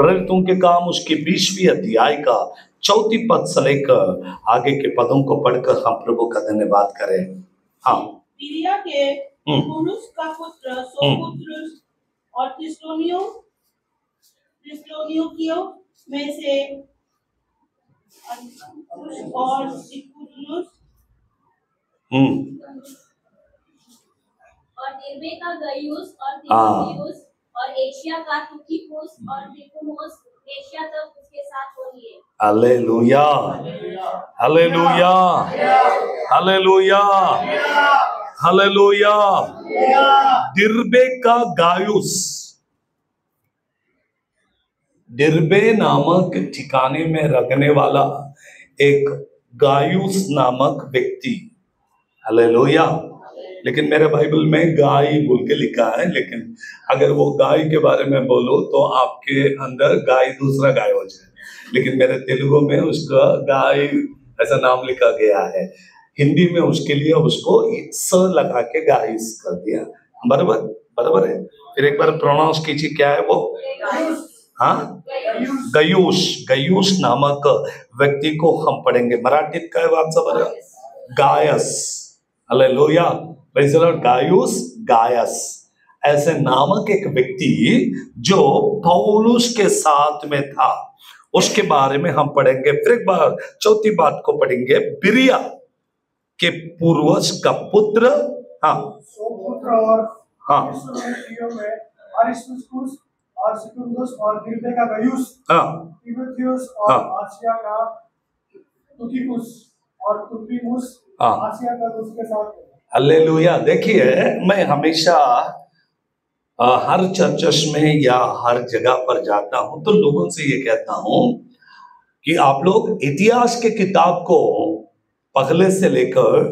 प्रेरितों के काम उसके 20वीं अध्याय का 4 पद से लेकर आगे के पदों को पढ़कर हम प्रभु का धन्यवाद करें। हाँ, सीरिया के पुरुष का पुत्र सोपुत्रुस और थिस्सलुनीकियों में से और सिकुलुस और दिर्बे का गयुस और तिमोथियुस और एशिया का तुखिकुस और त्रिफोस एशिया तक उसके साथ हो लिए। Hallelujah, hallelujah, hallelujah, hallelujah. Derbe का गायुस, दिर्बे नामक ठिकाने में रखने वाला एक गायुस नामक व्यक्ति, हालेलुया। लेकिन मेरे बाइबल में गाय बोल के लिखा है, लेकिन अगर वो गाय के बारे में बोलो तो आपके अंदर गाय दूसरा गाय हो जाए, लेकिन मेरे तेलुगु में उसका गाय ऐसा नाम लिखा गया है। हिंदी में उसके लिए उसको स लगा के गाइस कर दिया। बराबर बराबर है। फिर एक बार प्रोनाउंस कीजिए, क्या है वो? हाँ, गयूश, गयूश नामक व्यक्ति को हम पढ़ेंगे। मराठीत काय वाचा बरं? Gaius, hallelujah, praise the Lord. Gaius, Gaius ऐसे नामक एक व्यक्ति जो पौलुस के साथ में था, उसके बारे में हम पढ़ेंगे। फिर एक बार 4 बात को पढ़ेंगे। बिरिया के पूर्वज का पुत्र, हाँ, सोपुत्र और हाँ, में अरिस्तुस और सिकुन्दुस और दिर्बे का गयुस, हाँ, तिमोथियुस और आसिया का तुखिकुस और तुर्फिमुस आसिया का उसके साथ। हालेलुया। देखिए, मैं हमेशा हर चर्चस में या हर जगह पर जाता हूं तो लोगों से ये कहता हूं कि आप लोग इतिहास के किताब को पहले से लेकर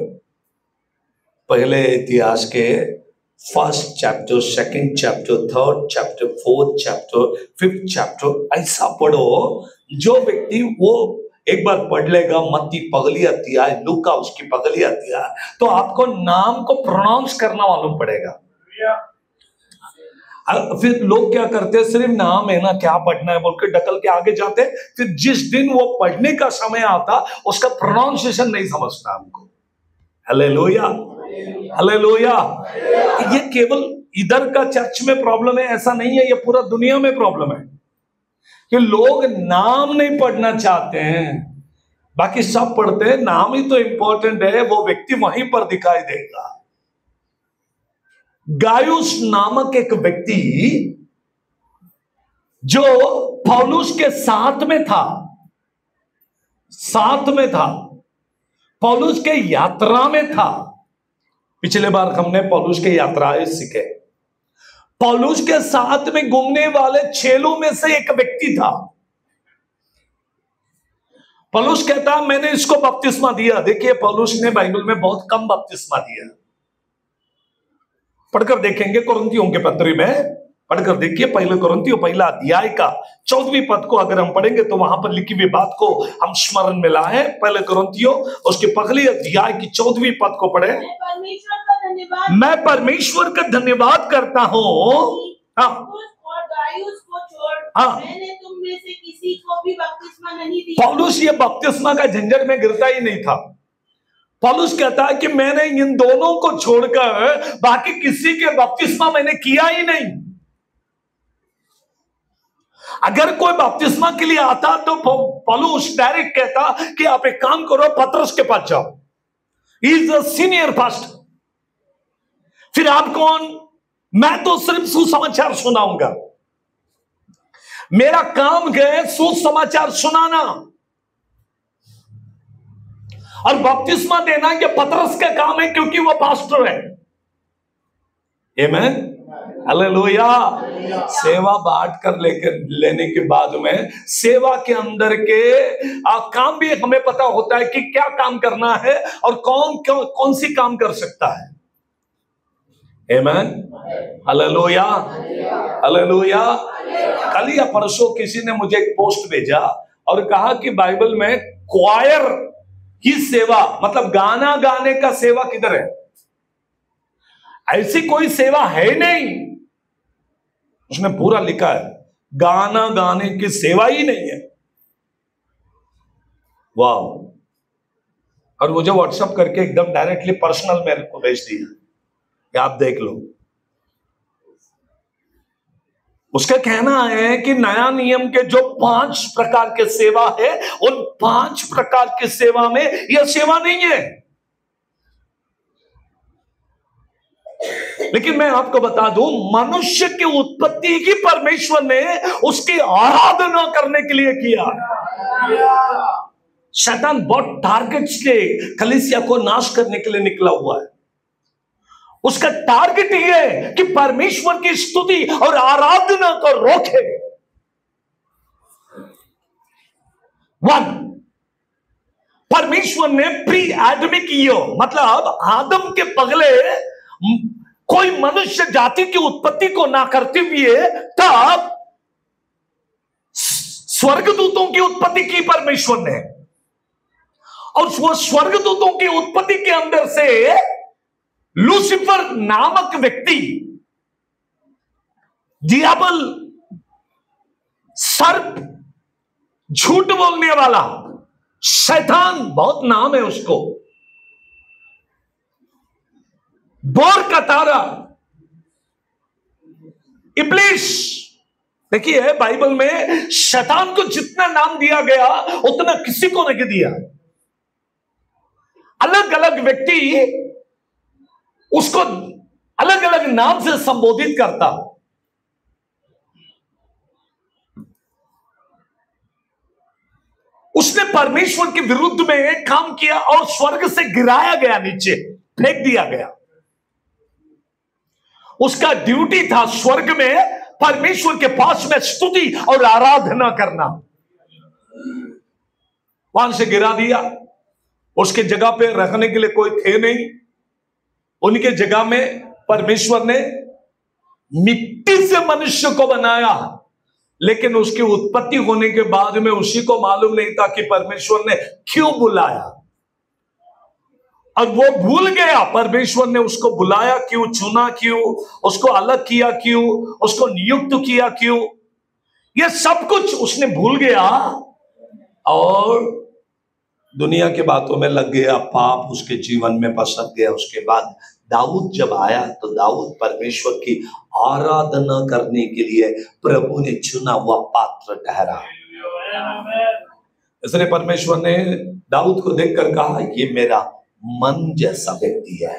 पहले इतिहास के 1st chapter, 2nd chapter, 3rd chapter, 4th chapter, 5th chapter ऐसा पढ़ो। जो व्यक्ति वो एक बार पढ़ लेगा मत्ती पगली अध्याय, लूका उसकी पगली अध्याय, तो आपको नाम को प्रोनाउंस करना मालूम पड़ेगा। फिर लोग क्या करते हैं, सिर्फ नाम है ना, क्या पढ़ना है बोल के ढकल के आगे जाते, फिर जिस दिन वो पढ़ने का समय आता उसका प्रोनाउंसिएशन नहीं समझता हमको। Hallelujah, hallelujah. ये केवल इधर का चर्च में प्रॉब्लम है ऐसा नहीं है, ये पूरा दुनिया में प्रॉब्लम है कि लोग नाम नहीं पढ़ना चाहते हैं, बाकी सब पढ़ते हैं। नाम ही तो इंपॉर्टेंट है, वो व्यक्ति वहीं पर दिखाई देगा। गायुस नामक एक व्यक्ति जो पौलुस के साथ में था, पौलुस के यात्रा में था। पिछले बार हमने पौलुस के यात्राएं सीखे। पौलुस के साथ में घूमने वाले चेलों में से एक व्यक्ति था। पौलुस कहता मैंने इसको बपतिस्मा दिया। देखिए, पौलुस ने बाइबल में बहुत कम बपतिस्मा दिया। पढ़कर देखेंगे कुरिन्थियों के पत्री में, पढ़कर देखिए, पहले कुरिन्थियों पहला अध्याय का 14वीं पद को अगर हम पढ़ेंगे तो वहां पर लिखी हुई बात को हम स्मरण में लाए। पहले कुरिन्थियों उसके पहले अध्याय की 14वीं पद को पढ़े। मैं परमेश्वर का धन्यवाद करता हूँ, हाँ, और गायुस को छोड़, हाँ, मैंने तुम में से किसी को भी बपतिस्मा नहीं दिया। पौलुस ये बपतिस्मा का झंझट में गिरता ही नहीं था। पौलुस कहता है कि मैंने इन दोनों को छोड़कर बाकी किसी के बपतिस्मा मैंने किया ही नहीं। अगर कोई बपतिस्मा के लिए आता तो पौलुस डायरेक्ट कहता कि आप एक काम करो, पतरस के पास जाओ, he is the senior pastor. फिर आप कौन? मैं तो सिर्फ सुसमाचार सुनाऊंगा। मेरा काम है सुसमाचार सुनाना और बपतिस्मा देना ये पतरस का काम है, क्योंकि वो पास्टर है। आमीन, हालेलुया। सेवा बांट कर लेने के बाद में सेवा के अंदर के काम भी हमें पता होता है कि क्या काम करना है और कौन सी काम कर सकता है। आमीन, हालेलुया, हालेलुया। कल या परसों किसी ने मुझे एक पोस्ट भेजा और कहा कि बाइबल में क्वायर की सेवा, मतलब गाना गाने का सेवा किधर है? ऐसी कोई सेवा है नहीं। उसने पूरा लिखा है, गाना गाने की सेवा ही नहीं है। वाह। और मुझे व्हाट्सएप करके एकदम डायरेक्टली पर्सनल मेरे को भेज दिया कि आप देख लो। उसका कहना है कि नया नियम के जो 5 प्रकार के सेवा है, उन 5 प्रकार की सेवा में यह सेवा नहीं है। लेकिन मैं आपको बता दूं, मनुष्य की उत्पत्ति ही परमेश्वर ने उसकी आराधना करने के लिए किया। शैतान बहुत टारगेट्स के कलीसिया को नाश करने के लिए निकला हुआ है। उसका टारगेट ये है कि परमेश्वर की स्तुति और आराधना को रोके। 1, परमेश्वर ने प्री एडमिक ईयर, मतलब आदम के पहले कोई मनुष्य जाति की उत्पत्ति को ना करते हुए तब स्वर्गदूतों की उत्पत्ति की परमेश्वर ने। और वो स्वर्गदूतों की उत्पत्ति के अंदर से लूसीफर नामक व्यक्ति, डियाबल, सर्प, झूठ बोलने वाला, शैतान, बहुत नाम है उसको, बोर का तारा, इब्लिस। देखिए बाइबल में शैतान को जितना नाम दिया गया उतना किसी को नहीं दिया। अलग अलग व्यक्ति उसको अलग अलग नाम से संबोधित करता। उसने परमेश्वर के विरुद्ध में काम किया और स्वर्ग से गिराया गया, नीचे फेंक दिया गया। उसका ड्यूटी था स्वर्ग में परमेश्वर के पास में स्तुति और आराधना करना। वहां से गिरा दिया। उसके जगह पे रखने के लिए कोई थे नहीं। उनके जगह में परमेश्वर ने मिट्टी से मनुष्य को बनाया। लेकिन उसकी उत्पत्ति होने के बाद में उसी को मालूम नहीं था कि परमेश्वर ने क्यों बुलाया। और वो भूल गया परमेश्वर ने उसको बुलाया क्यों, चुना क्यों, उसको अलग किया क्यों, उसको नियुक्त किया क्यों। ये सब कुछ उसने भूल गया और दुनिया के बातों में लग गया। पाप उसके जीवन में पसर गया। उसके बाद दाऊद जब आया तो दाऊद परमेश्वर की आराधना करने के लिए प्रभु ने चुना हुआ पात्र ठहरा। इसलिए परमेश्वर ने दाऊद को देखकर कहा, ये मेरा मन जैसा व्यक्ति है।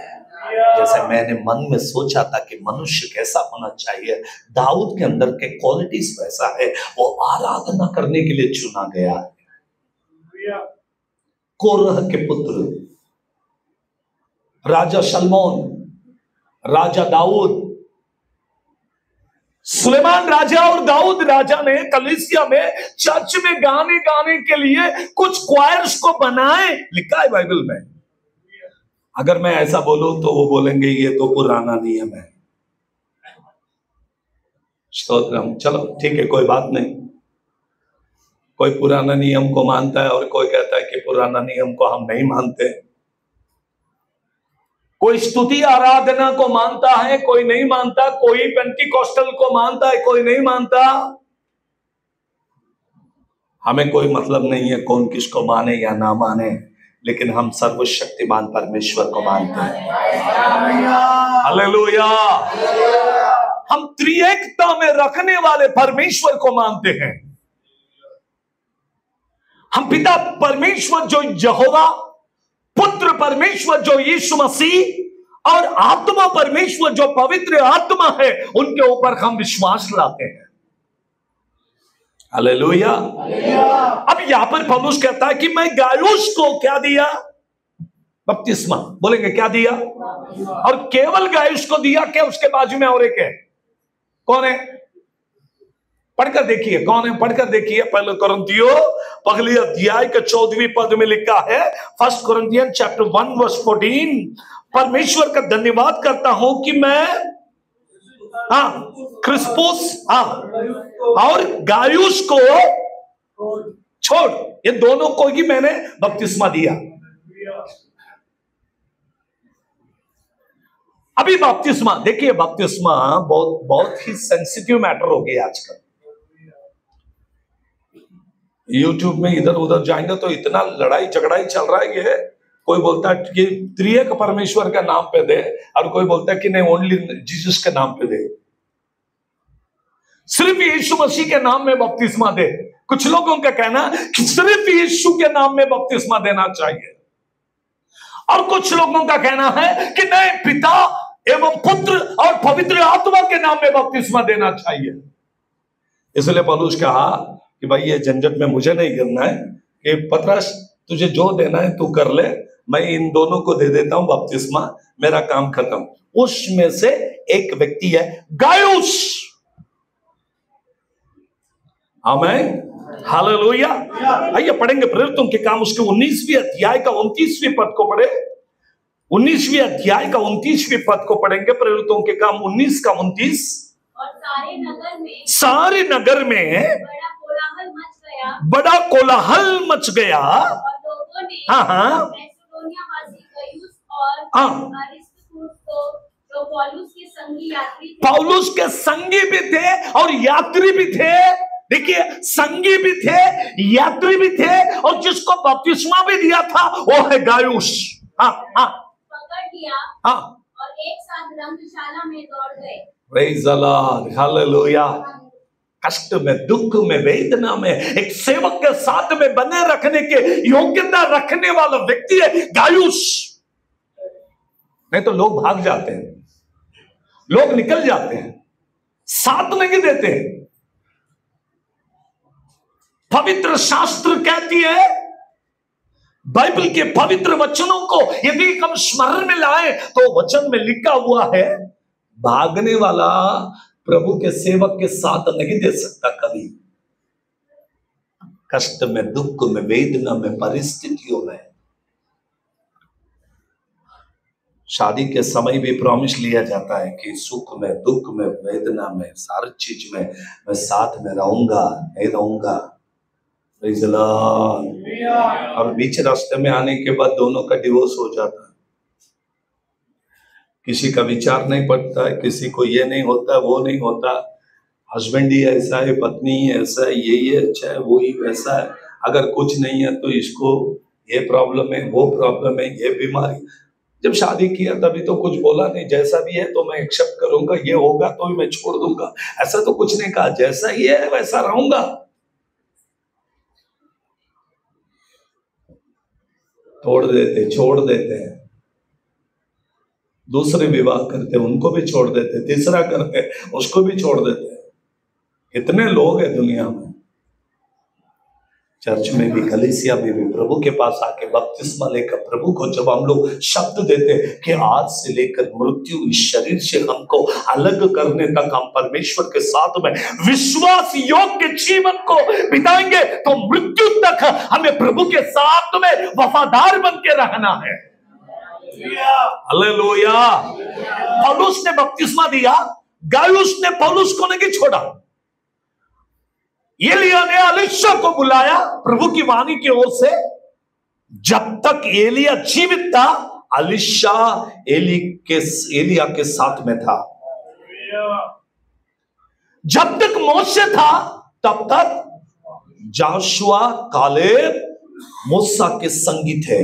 जैसे मैंने मन में सोचा था कि मनुष्य कैसा होना चाहिए, दाऊद के अंदर के क्वालिटीज वैसा है। वो आराधना करने के लिए चुना गया है। कोरह के पुत्र राजा सलमोन, राजा दाऊद, सुलेमान राजा और दाऊद राजा ने कलीसिया में चर्च में गाने के लिए कुछ क्वायर्स को बनाए। लिखा है बाइबल में। अगर मैं ऐसा बोलूं तो वो बोलेंगे ये तो पुराना नियम है। स्तोत्रम। चलो ठीक है, कोई बात नहीं। कोई पुराना नियम को मानता है और कोई कहता है कि पुराना नियम को हम नहीं मानते। कोई स्तुति आराधना को मानता है, कोई नहीं मानता। कोई पेंटिकॉस्टल को मानता है, कोई नहीं मानता। हमें कोई मतलब नहीं है कौन किसको माने या ना माने, लेकिन हम सर्वशक्तिमान परमेश्वर को मानते हैं। हालेलुया। हम त्रिएकता में रखने वाले परमेश्वर को मानते हैं। हम पिता परमेश्वर जो यहोवा, पुत्र परमेश्वर जो यीशु मसीह और आत्मा परमेश्वर जो पवित्र आत्मा है, उनके ऊपर हम विश्वास लाते हैं। हालेलुया। अब यहां पर पौलुस कहता है कि मैं गायुस को क्या दिया? बपतिस्मा। बोलेंगे क्या दिया? और केवल गायुस को दिया क्या? उसके बाजू में और एक है। कौन है? पढ़कर देखिए कौन है। पढ़कर देखिए पहले कुरिन्थियों पहले अध्याय के 14वें पद में लिखा है, 1 Corinthians chapter 1 verse 14, परमेश्वर का धन्यवाद करता हूं कि मैं क्रिस्पुस और गायुस को छोड़, ये दोनों को ही मैंने बपतिस्मा दिया। अभी बपतिस्मा देखिए, बपतिस्मा बहुत ही सेंसिटिव मैटर हो गया आजकल। यूट्यूब में इधर उधर जाएंगे तो इतना लड़ाई झगड़ा ही चल रहा है। ये कोई बोलता है कि त्रिएक परमेश्वर का नाम पे दे, और कोई बोलता है कि नहीं ओनली जीसस के नाम पे दे, सिर्फ यीशु मसीह के नाम में बपतिस्मा दे। कुछ लोगों का कहना है कि सिर्फ यीशु के नाम में बपतिस्मा देना चाहिए, और कुछ लोगों का कहना है कि नहीं, पिता एवं पुत्र और पवित्र आत्मा के नाम में बपतिस्मा देना चाहिए। इसलिए पौलुस कहा कि भाई ये झंझट में मुझे नहीं करना है, कि पतरस तुझे जो देना है तू कर ले, मैं इन दोनों को दे देता हूं बपतिस्मा, मेरा काम खत्म। उसमें से एक व्यक्ति है गायुस। आमीन, हालेलुया। आइए पढ़ेंगे प्रेरितों के काम उसके 19वीं अध्याय का 29वीं पद को पढ़े। 19वीं अध्याय का 29वीं पद को पढ़ेंगे, प्रेरितों के काम 19 का 29। और सारे नगर में बड़ा कोलाहल मच गया। और लोगों ने मैसेडोनिया वासी गयुस और अरिस्तर्खुस को, जो पौलुस के संगी भी थे और यात्री भी थे। देखिए, संगी भी थे, यात्री भी थे, और जिसको बपतिस्मा भी दिया था वो है गायुस। पकड़ लिया और एक साथ रंगशाला में दौड़ गए। Praise the Lord, hallelujah. कष्ट में, दुख में, वेदना में एक सेवक के साथ में बने रखने के योग्यता रखने वाला व्यक्ति है गायुस। नहीं तो लोग भाग जाते हैं, लोग निकल जाते हैं, साथ नहीं देते। पवित्र शास्त्र कहती है, बाइबल के पवित्र वचनों को यदि हम स्मरण में लाए तो वचन में लिखा हुआ है, भागने वाला प्रभु के सेवक के साथ नहीं दे सकता कभी। कष्ट में, दुख में, वेदना में, परिस्थितियों में। शादी के समय भी प्रॉमिस लिया जाता है कि सुख में, दुख में, वेदना में, सारी चीज में मैं साथ में रहूंगा, नहीं रहूंगा। Praise the Lord. और बीच रास्ते में आने के बाद दोनों का डिवोर्स हो जाता है। किसी का विचार नहीं पड़ता है, किसी को ये नहीं होता, वो नहीं होता, हस्बैंड ही ऐसा है, पत्नी ही ऐसा है, ये अच्छा है, वो ही वैसा है। अगर कुछ नहीं है तो इसको ये प्रॉब्लम है, वो प्रॉब्लम है, ये बीमारी। जब शादी किया तभी तो कुछ बोला नहीं, जैसा भी है तो मैं एक्सेप्ट करूंगा, ये होगा तो भी मैं छोड़ दूंगा, ऐसा तो कुछ नहीं कहा, जैसा ही है वैसा रहूंगा। तोड़ देते, छोड़ देते हैं, दूसरे विवाह करते, उनको भी छोड़ देते, तीसरा करते, उसको भी छोड़ देते। कितने लोग हैं दुनिया में। चर्च में भी, कलीसिया में भी प्रभु के पास आके बपतिस्मा लेकर प्रभु को जब हम लोग शब्द देते कि आज से लेकर मृत्यु इस शरीर से हमको अलग करने तक हम परमेश्वर के साथ में विश्वास योग्य जीवन को बिताएंगे, तो मृत्यु तक हमें प्रभु के साथ में वफादार बन के रहना है। हालेलुया। पौलुस ने बपतिस्मा दिया, गायुस ने पौलुस को नहीं छोड़ा। एलिया ने एलीशा को बुलाया प्रभु की वाणी की ओर से। जब तक एलिया जीवित था, एलीशा एलिया के साथ में था। जब तक मोशे था तब तक जोशुआ, कालेब, मूसा के संगी थे,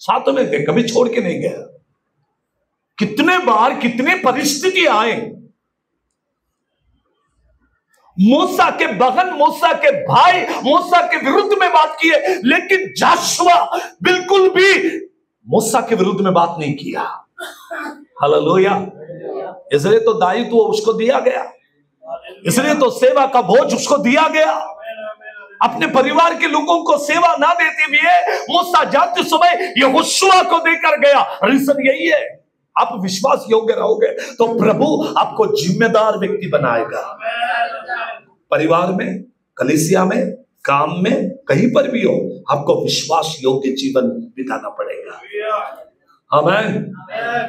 साथ में थे, कभी छोड़ के नहीं गया। कितने बार, कितने परिस्थिति आए, मूसा के बहन, मूसा के भाई मूसा के विरुद्ध में बात किए, लेकिन जोशुआ बिल्कुल भी मूसा के विरुद्ध में बात नहीं किया। हालेलुया। इसलिए तो दायित्व उसको दिया गया, इसलिए तो सेवा का बोझ उसको दिया गया। अपने परिवार के लोगों को सेवा ना देते हुए मूसा जाते समय यहोशुआ को देकर गया। रीजन यही है, आप विश्वास योग्य रहोगे तो प्रभु आपको जिम्मेदार व्यक्ति बनाएगा। परिवार में, कलीसिया में, काम में, कहीं पर भी हो, आपको विश्वास योग्य जीवन बिताना पड़ेगा। आमीन।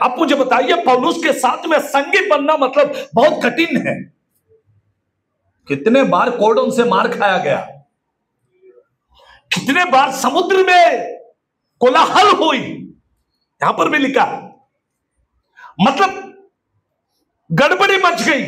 अब मुझे बताइए, पौलुस के साथ में संगी बनना मतलब बहुत कठिन है। कितने बार कोर्डन से मार खाया गया, कितने बार समुद्र में कोलाहल हुई, यहां पर भी लिखा है, मतलब गड़बड़ी मच गई,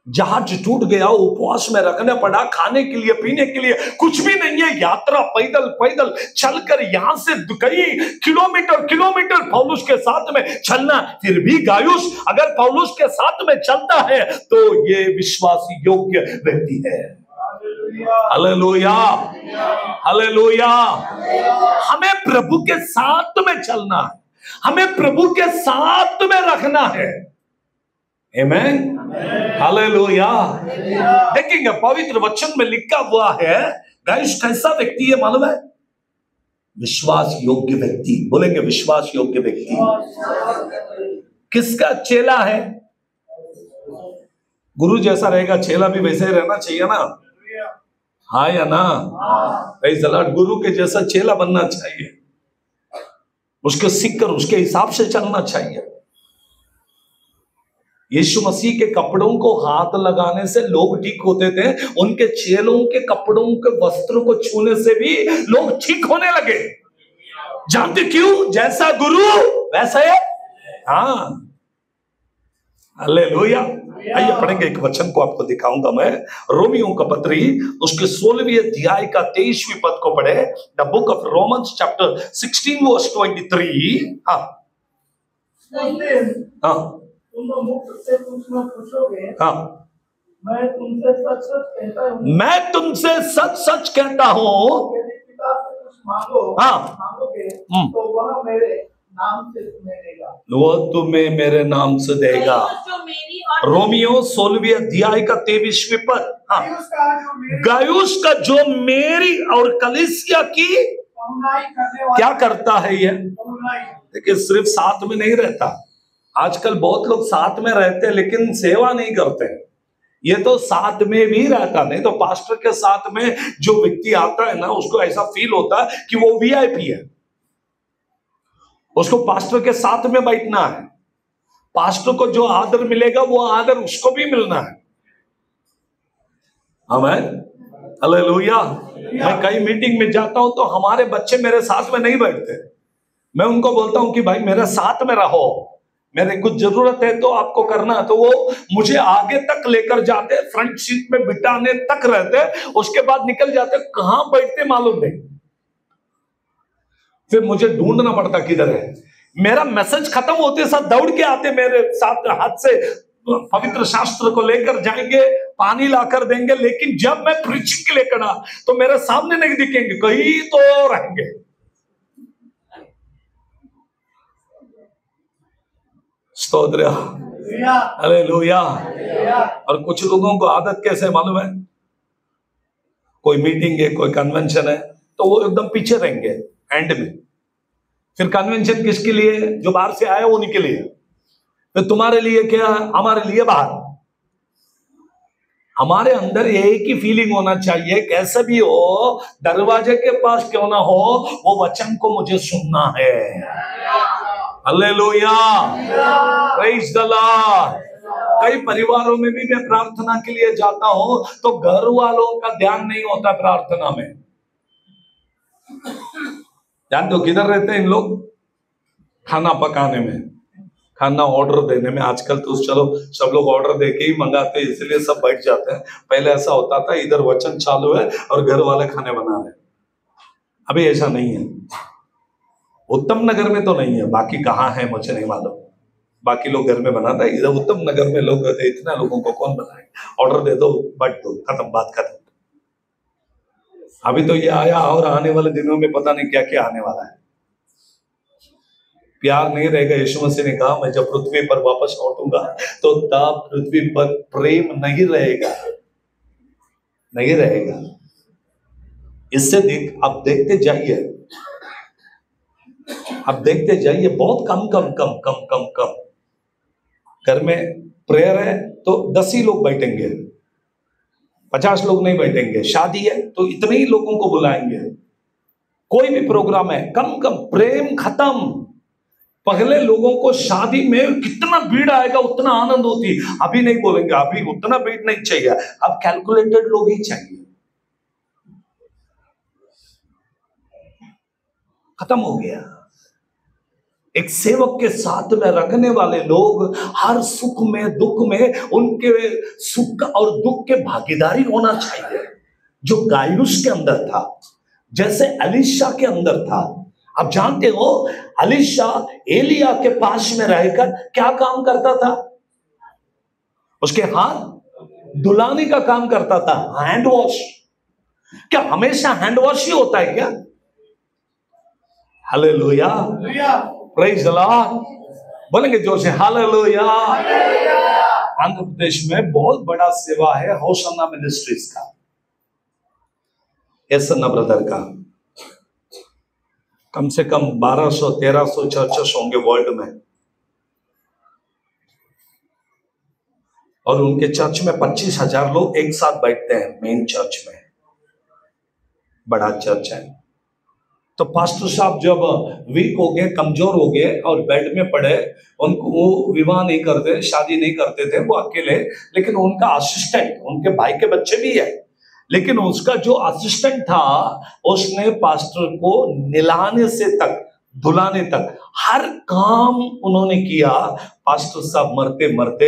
जहाज टूट गया, उपवास में रखना पड़ा, खाने के लिए पीने के लिए कुछ भी नहीं है। यात्रा पैदल पैदल चलकर यहां से कई किलोमीटर किलोमीटर पौलुस के साथ में चलना। फिर भी गायुस अगर पौलुस के साथ में चलता है तो ये विश्वास योग्य व्यक्ति है। Hallelujah, hallelujah. हमें प्रभु के साथ में चलना है, हमें प्रभु के साथ में रखना है। आमेन, हालेलुया। देखेंगे पवित्र वचन में लिखा हुआ है, गाइस कैसा व्यक्ति है मालूम है? विश्वास योग्य व्यक्ति। बोलेंगे विश्वास योग्य व्यक्ति। किसका चेला है? गुरु जैसा रहेगा, चेला भी वैसे ही रहना चाहिए ना, हाँ या ना? गुरु के जैसा चेला बनना चाहिए, उसके सीख कर उसके हिसाब से चलना चाहिए। यीशु मसीह के कपड़ों को हाथ लगाने से लोग ठीक होते थे, उनके चेलों के कपड़ों के वस्त्र को छूने से भी लोग ठीक होने लगे। जानते क्यों? जैसा गुरु वैसा है। हाँ, हालेलुया। आइए पढ़ेंगे एक वचन को आपको दिखाऊंगा मैं, रोमियो का पत्री उसके 16वें अध्याय का 23वें पद को पढ़े। The book of Romans chapter 16 verse 23। हाँ हाँ तुम मुख से पूछोगे, हाँ, मैं तुमसे सच सच कहता हूँ, मैं तुमसे सच सच कहता हूँ, यदि पिता से कुछ मांगोगे तो वह मेरे नाम से तुम्हें देगा, वो तुम्हें मेरे नाम से देगा। रोमियो 16वें अध्याय का 23वें पद। हाँ, गायुस का जो मेरी और कलीसिया की क्या करता है ये? देखिए सिर्फ साथ में नहीं रहता। आजकल बहुत लोग साथ में रहते हैं लेकिन सेवा नहीं करते। ये तो साथ में भी रहता, नहीं तो पास्टर के साथ में जो व्यक्ति आता है ना, उसको ऐसा फील होता है कि वो वीआईपी है, उसको पास्टर के साथ में बैठना है। पास्टर को जो आदर मिलेगा वो आदर उसको भी मिलना है। आमीन, हालेलुया। मैं कई मीटिंग में जाता हूं तो हमारे बच्चे मेरे साथ में नहीं बैठते। मैं उनको बोलता हूं कि भाई मेरे साथ में रहो, मेरे कुछ जरूरत है तो आपको करना है, तो वो मुझे आगे तक लेकर जाते, फ्रंट सीट में बिठाने तक रहते, उसके बाद निकल जाते, कहां बैठते मालूम नहीं। फिर मुझे ढूंढना पड़ता किधर है। मेरा मैसेज खत्म होते साथ दौड़ के आते मेरे साथ, हाथ से पवित्र शास्त्र को लेकर जाएंगे, पानी लाकर देंगे, लेकिन जब मैं प्रीचिंग के लिए खड़ा तो मेरे सामने नहीं दिखेंगे, कहीं तो रहेंगे। स्तोत्र, हालेलुया। और कुछ लोगों को आदत कैसे मालूम है? कोई मीटिंग है, कोई कन्वेंशन है, तो वो एकदम पीछे रहेंगे एंड में। फिर कन्वेंशन किसके लिए? जो बाहर से आया उन्हीं के लिए। तो तुम्हारे लिए क्या? हमारे लिए बाहर। हमारे अंदर एक ही फीलिंग होना चाहिए, कैसे भी हो, दरवाजे के पास क्यों ना हो, वो वचन को मुझे सुनना है। Hallelujah, praise the Lord. कई परिवारों में भी मैं प्रार्थना के लिए जाता हूं तो घर वालों का ध्यान नहीं होता प्रार्थना में। जानते हो किधर रहते हैं इन लोग? खाना पकाने में, खाना ऑर्डर देने में। आजकल तो चलो सब लोग ऑर्डर देके ही मंगाते हैं, इसलिए सब बैठ जाते हैं। पहले ऐसा होता था, इधर वचन चालू है और घर वाले खाने बना रहे। अभी ऐसा नहीं है। उत्तम नगर में तो नहीं है, बाकी कहाँ है मुझे नहीं मालूम। बाकी लोग घर में बनाता है, इधर उत्तम नगर में लोग कहते हैं इतना लोगों को कौन बनाए, ऑर्डर दे दो, बट दो, खत्म, बात खत्म। अभी तो ये आया और आने वाले दिनों में पता नहीं क्या क्या आने वाला है। प्यार नहीं रहेगा। यीशु मसीह ने कहा मैं जब पृथ्वी पर वापस लौटूंगा तो तब पृथ्वी पर प्रेम नहीं रहेगा, नहीं रहेगा। इससे आप देखते जाइए, आप देखते जाइए, बहुत कम कम कम कम कम कम। घर में प्रेयर है तो 10 ही लोग बैठेंगे, 50 लोग नहीं बैठेंगे। शादी है तो इतने ही लोगों को बुलाएंगे। कोई भी प्रोग्राम है, कम कम, प्रेम खत्म। पहले लोगों को शादी में कितना भीड़ आएगा उतना आनंद होती, अभी नहीं बोलेंगे, अभी उतना भीड़ नहीं चाहिए, अब कैलकुलेटेड लोग ही चाहिए। खत्म हो गया। एक सेवक के साथ में रखने वाले लोग हर सुख में दुख में उनके सुख और दुख के भागीदारी होना चाहिए, जो गायुस के अंदर था, जैसे एलीशा के अंदर था। आप जानते हो एलीशा एलिया के पास में रहकर क्या काम करता था? उसके हाथ धुलाने का काम करता था, हैंड वॉश। क्या हमेशा हैंड वॉश ही होता है क्या? Hallelujah, praise the Lord. बोलेंगे जोर से हालेलुया। आंध्र प्रदेश में बहुत बड़ा सेवा है होशाना मिनिस्ट्रीज का, एसन्ना ब्रदर का। कम से कम 1200-1300 चर्चेस होंगे वर्ल्ड में, और उनके चर्च में 25,000 लोग एक साथ बैठते हैं मेन चर्च में, बड़ा चर्च है। तो पास्टर साहब जब वीक हो गए, कमजोर हो गए और बेड में पड़े, उनको वो विवाह नहीं करते, शादी नहीं करते थे, वो अकेले, लेकिन उनका असिस्टेंट, उनके भाई के बच्चे भी है, लेकिन उसका जो असिस्टेंट था उसने पास्टर को नहलाने से तक धुलाने तक हर काम उन्होंने किया। पास्टर साहब मरते मरते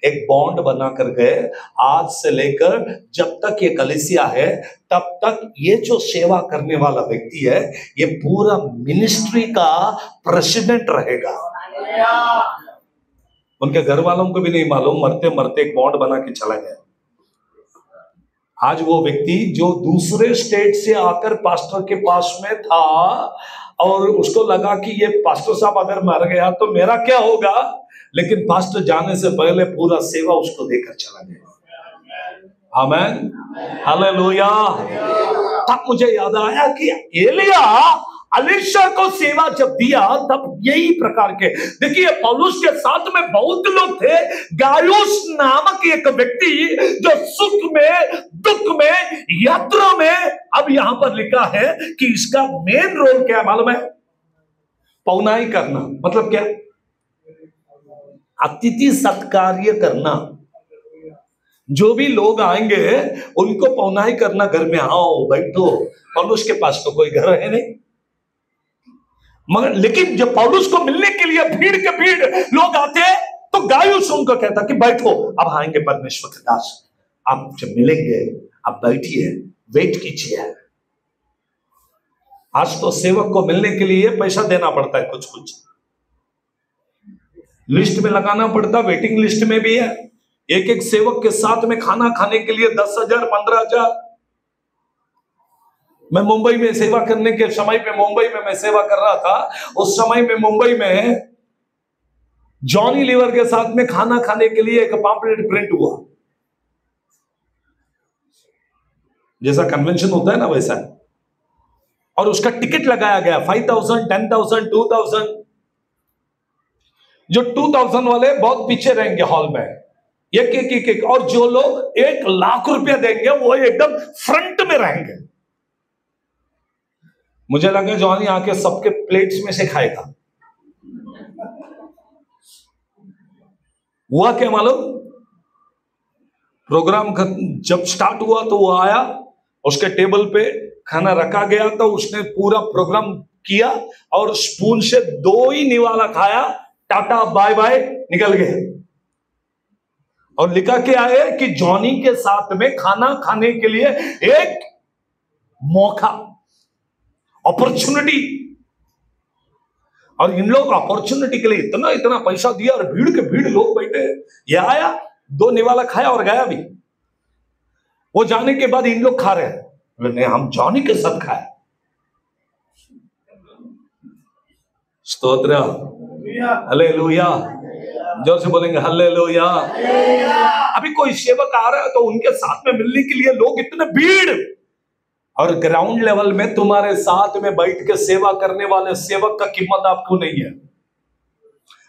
एक बॉन्ड बना कर गए, आज से लेकर जब तक ये कलीसिया है तब तक ये जो सेवा करने वाला व्यक्ति है ये पूरा मिनिस्ट्री का प्रेसिडेंट रहेगा। उनके घर वालों को भी नहीं मालूम, मरते मरते एक बॉन्ड बना के चला गया। आज वो व्यक्ति जो दूसरे स्टेट से आकर पास्टर के पास में था और उसको लगा कि ये पास्टर साहब अगर मर गया तो मेरा क्या होगा, लेकिन पास्टर जाने से पहले पूरा सेवा उसको देकर चला गया। आमेन, हालेलुया। तब मुझे याद आया कि एलिया एलीशा को सेवा जब दिया तब यही प्रकार के, देखिए पौलुस के साथ में बहुत लोग थे। गायुस नामक एक व्यक्ति जो सुख में दुख में यात्रा में, अब यहां पर लिखा है कि इसका मेन रोल क्या है मालूम है? पौनाई करना। मतलब क्या? अतिथि सत्कार्य करना। जो भी लोग आएंगे उनको पौनाई करना, घर में आओ बैठो। पौलुस के पास तो कोई घर है नहीं, मगर लेकिन जब पौलुस को मिलने के लिए भीड़ के भीड़ लोग आते तो गायुस उनको कहता कि बैठो, अब आएंगे परमेश्वर के दास, आप जब मिलेंगे आप बैठिए, वेट कीजिए। आज तो सेवक को मिलने के लिए पैसा देना पड़ता है, कुछ कुछ लिस्ट में लगाना पड़ता, वेटिंग लिस्ट में भी है। एक एक सेवक के साथ में खाना खाने के लिए 10,000 15,000। मैं मुंबई में सेवा करने के समय पे, मुंबई में मैं सेवा कर रहा था, उस समय में मुंबई में जॉनी लीवर के साथ में खाना खाने के लिए एक पॉम्पलेट प्रिंट हुआ, जैसा कन्वेंशन होता है ना वैसा, और उसका टिकट लगाया गया 5,000 10,000 2,000। जो 2,000 वाले बहुत पीछे रहेंगे हॉल में, एक एक एक एक, और जो लोग 1,00,000 रुपया देंगे वो एकदम फ्रंट में रहेंगे। मुझे लगा जॉनी आके सबके प्लेट्स में से खाएगा। हुआ क्या मालूम? प्रोग्राम जब स्टार्ट हुआ तो वो आया, उसके टेबल पे खाना रखा गया, तो उसने पूरा प्रोग्राम किया और स्पून से 2 ही निवाला खाया, टाटा बाय बाय निकल गए। और लिखा क्या है कि जॉनी के साथ में खाना खाने के लिए एक मौका, अपॉर्चुनिटी, और इन लोग अपॉर्चुनिटी के लिए इतना इतना पैसा दिया और भीड़ के भीड़ लोग बैठे। ये आया, 2 निवाला खाया और गया भी। वो जाने के बाद इन लोग खा रहे हैं, नहीं हम जॉनी के साथ खाए। स्तोत्र, हालेलुया। जोर से बोलेंगे हालेलुया। अभी कोई सेवक आ रहा है तो उनके साथ में मिलने के लिए लोग इतने भीड़, और ग्राउंड लेवल में तुम्हारे साथ में बैठ के सेवा करने वाले सेवक का कीमत आपको नहीं है।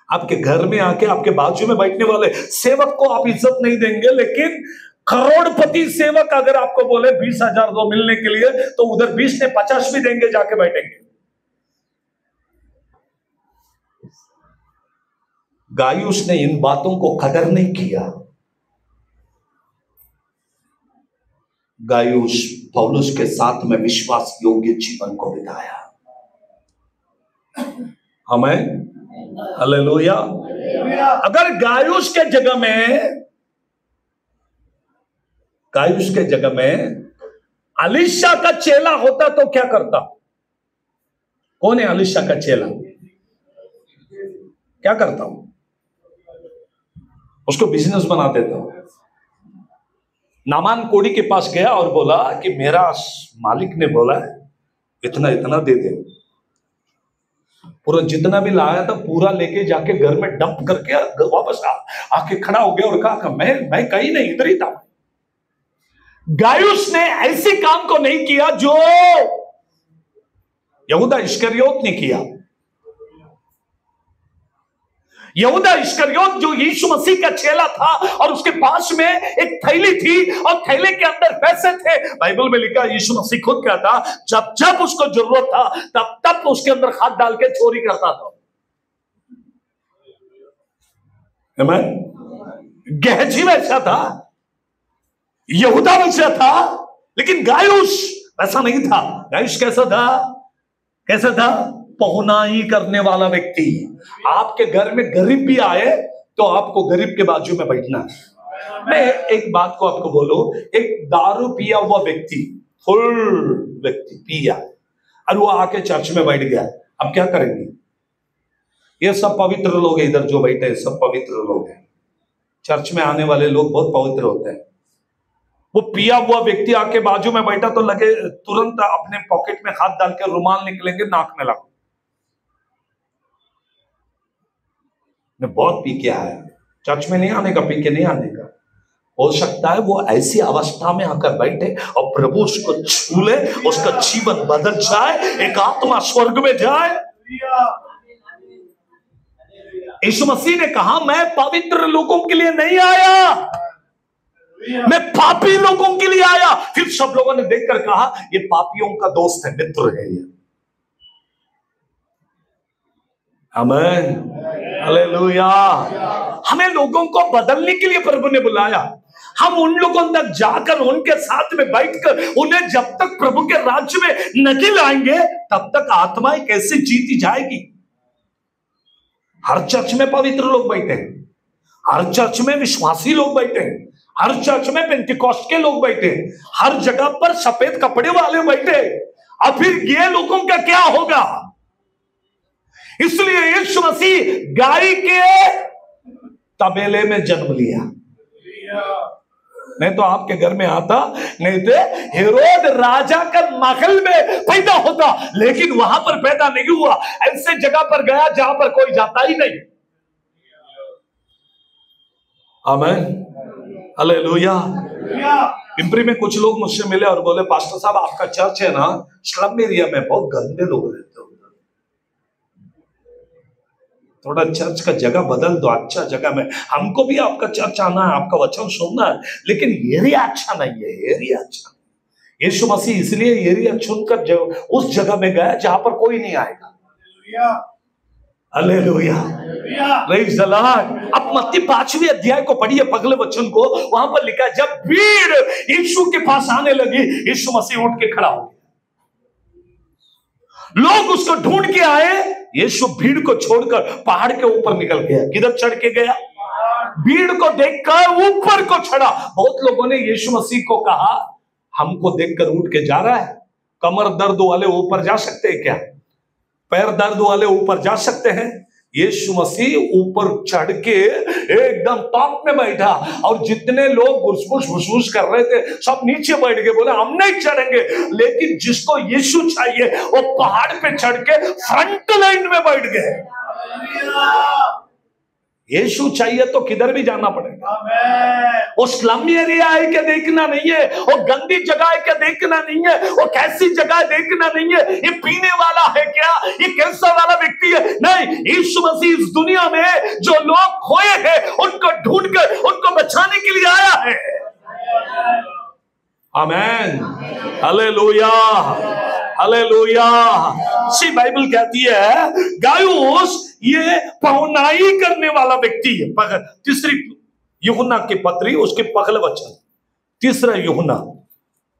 आपके घर में आके आपके बाजू में बैठने वाले सेवक को आप इज्जत नहीं देंगे, लेकिन करोड़पति सेवक अगर आपको बोले 20,000 दो मिलने के लिए, तो उधर 20 ने 50 भी देंगे, जाके बैठेंगे। गायुस ने इन बातों को कदर नहीं किया। गायुस पौलुस के साथ में विश्वास योग्य जीवन को बिताया। हमें हालेलुया। अगर गायुस के जगह में अलीशा का चेला होता तो क्या करता? कौन है अलीशा का चेला? क्या करता हूं? उसको बिजनेस बना देता हूं। नामान कोड़ी के पास गया और बोला कि मेरा मालिक ने बोला है इतना इतना दे दे। पूरा जितना भी लाया था पूरा लेके जाके घर में डंप करके वापस आके खड़ा हो गया और कहा मैं कहीं नहीं, इधर ही था। गायुस ने ऐसे काम को नहीं किया जो यहूदा इस्करियोत ने किया। यहूदा इस्करियोत जो यीशु मसीह का चेला था और उसके पास में एक थैली थी और थैले के अंदर पैसे थे। बाइबल में लिखा यीशु मसीह खुद कहता जब जब उसको जरूरत था तब तब उसके अंदर हाथ डाल के चोरी करता था। गेहजी वैसा था, यहूदा वैसा था, लेकिन गायुस ऐसा नहीं था। गायुस कैसा था? पहुनाई करने वाला व्यक्ति। आपके घर में गरीब भी आए तो आपको गरीब के बाजू में बैठना है। मैं एक बात को आपको बोलूं, एक दारू पिया हुआ व्यक्ति, फुल व्यक्ति पिया और वो आके चर्च में बैठ गया, अब क्या करेंगे? ये सब पवित्र लोग हैं, इधर जो बैठे हैं सब पवित्र लोग हैं। चर्च में आने वाले लोग बहुत पवित्र होते हैं। वो पिया हुआ व्यक्ति आके बाजू में बैठा तो लगे तुरंत अपने पॉकेट में हाथ डाल के रुमाल निकलेंगे, नाक में लगा। मैं बहुत पी के आया, चर्च में नहीं आने का, पी के नहीं आने का। हो सकता है वो ऐसी अवस्था में आकर बैठे और प्रभु उसको छू ले, उसका जीवन बदल जाए, एक आत्मा स्वर्ग में जाए। यीशु मसीह ने कहा मैं पवित्र लोगों के लिए नहीं आया, मैं पापी लोगों के लिए आया। फिर सब लोगों ने देखकर कहा ये पापियों का दोस्त है, मित्र है ये। आमीन, हालेलुया। हमें लोगों को बदलने के लिए प्रभु ने बुलाया। हम उन लोगों तक जाकर उनके साथ में बैठकर उन्हें जब तक प्रभु के राज्य में नहीं लाएंगे तब तक आत्माएं कैसे जीती जाएगी। हर चर्च में पवित्र लोग बैठे हैं, हर चर्च में विश्वासी लोग बैठे हैं, हर चर्च में पेंटिकॉस्ट के लोग बैठे हैं, हर जगह पर सफेद कपड़े वाले बैठे। अब फिर ये लोगों का क्या होगा? इसलिए यीशु मसीह गाय के तबेले में जन्म लिया। नहीं तो आपके घर में आता, नहीं तो हेरोद राजा का महल में पैदा होता, लेकिन वहां पर पैदा नहीं हुआ। ऐसे जगह पर गया जहां पर कोई जाता ही नहीं। आमीन, हालेलुया। पिंपरी में कुछ लोग मुझसे मिले और बोले पास्टर साहब आपका चर्च है ना स्लम एरिया में, बहुत गंदे लोग रहते हो, थोड़ा चर्च का जगह बदल दो, अच्छा जगह में। हमको भी आपका चर्च आना है, आपका वचन सुनना है, लेकिन एरिया अच्छा नहीं है, एरिया अच्छा। यीशु मसीह इसलिए एरिया चुनकर जो उस जगह में गया जहां पर कोई नहीं आएगा। Hallelujah, praise the Lord. अब मत्ती 5वें अध्याय को पढ़िए, पगले वचन को। वहां पर लिखा है जब भीड़ यीशु के पास आने लगी, यीशु मसीह उठ के खड़ा हो गया। लोग उसको ढूंढ के आए, यीशु भीड़ को छोड़कर पहाड़ के ऊपर निकल गया। किधर चढ़ के गया? भीड़ को देखकर ऊपर को चढ़ा। बहुत लोगों ने यीशु मसीह को कहा हमको देखकर उठ के जा रहा है। कमर दर्द वाले ऊपर जा सकते हैं क्या? पैर दर्द वाले ऊपर जा सकते हैं? यीशु मसीह ऊपर चढ़ के एकदम टॉप में बैठा और जितने लोग घुसघुस कर रहे थे सब नीचे बैठ गए, बोले हम नहीं चढ़ेंगे। लेकिन जिसको यीशु चाहिए वो पहाड़ पे चढ़ के फ्रंट लाइन में बैठ गए। यीशु चाहिए तो किधर भी जाना पड़ेगा। वो स्लम एरिया है क्या देखना नहीं है, वो गंदी जगह है क्या देखना नहीं है, वो कैसी जगह देखना नहीं है, ये पीने वाला है क्या, ये कैसा वाला व्यक्ति है, नहीं। यीशु मसीह इस दुनिया में जो लोग खोए हैं उनको ढूंढकर उनको बचाने के लिए आया है। आमीन, हालेलुया, हालेलुया। सी बाइबल कहती है गायुस ये पहुनाई करने वाला व्यक्ति है। तीसरी यूहन्ना की पत्री उसके पहले वचन, तीसरा यूहन्ना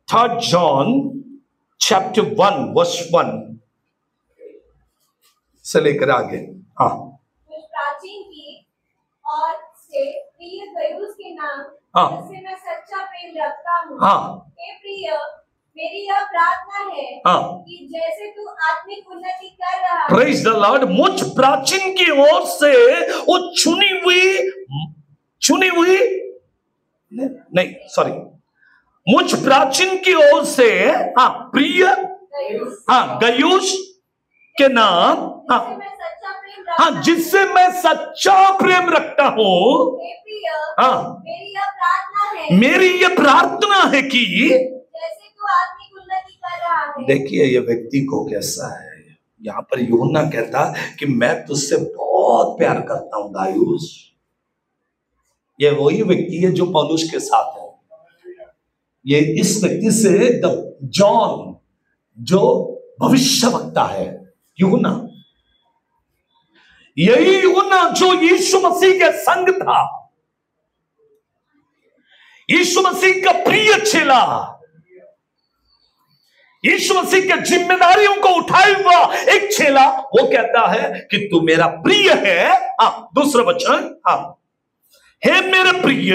3 John chapter 1 verse 1। से लेकर आगे। हाँ, कुछ प्राचीन की और से प्रिय गयुस के नाम, हाँ, जिससे मैं सच्चा प्रेम रखता हूँ। हाँ, हे प्रिय, मेरी यह प्रार्थना है हाँ, कि जैसे तू आत्मिक उन्नति कर रहा है, प्रेज द लॉर्ड, मुझ प्राचीन की ओर से वो चुनी हुई नहीं, सॉरी, मुझ प्राचीन की ओर से, हाँ, प्रिय, हाँ, गयुस के नाम, हाँ, हाँ, जिससे मैं सच्चा प्रेम रखता हूँ। हे प्रिय, हाँ, मेरी यह प्रार्थना है मेरी ये प्रार्थना है कि जैसे तू आत्मिक उन्नति कर रहा है। देखिए ये व्यक्ति को कैसा है। यहाँ पर यूहन्ना कहता कि मैं तुझसे बहुत प्यार करता हूं गायुस। ये वही व्यक्ति है जो पौलुस के साथ है। ये इस व्यक्ति से जॉन जो भविष्यवक्ता है, यूहन्ना, यही यूहन्ना जो यीशु मसीह के संग था, यीशु मसीह का प्रिय चेला, यीशु मसीह के जिम्मेदारियों को उठाए हुआ एक चेला, वो कहता है कि तू मेरा प्रिय है। हाँ, दूसरा वचन, हाँ, हे मेरे प्रिय,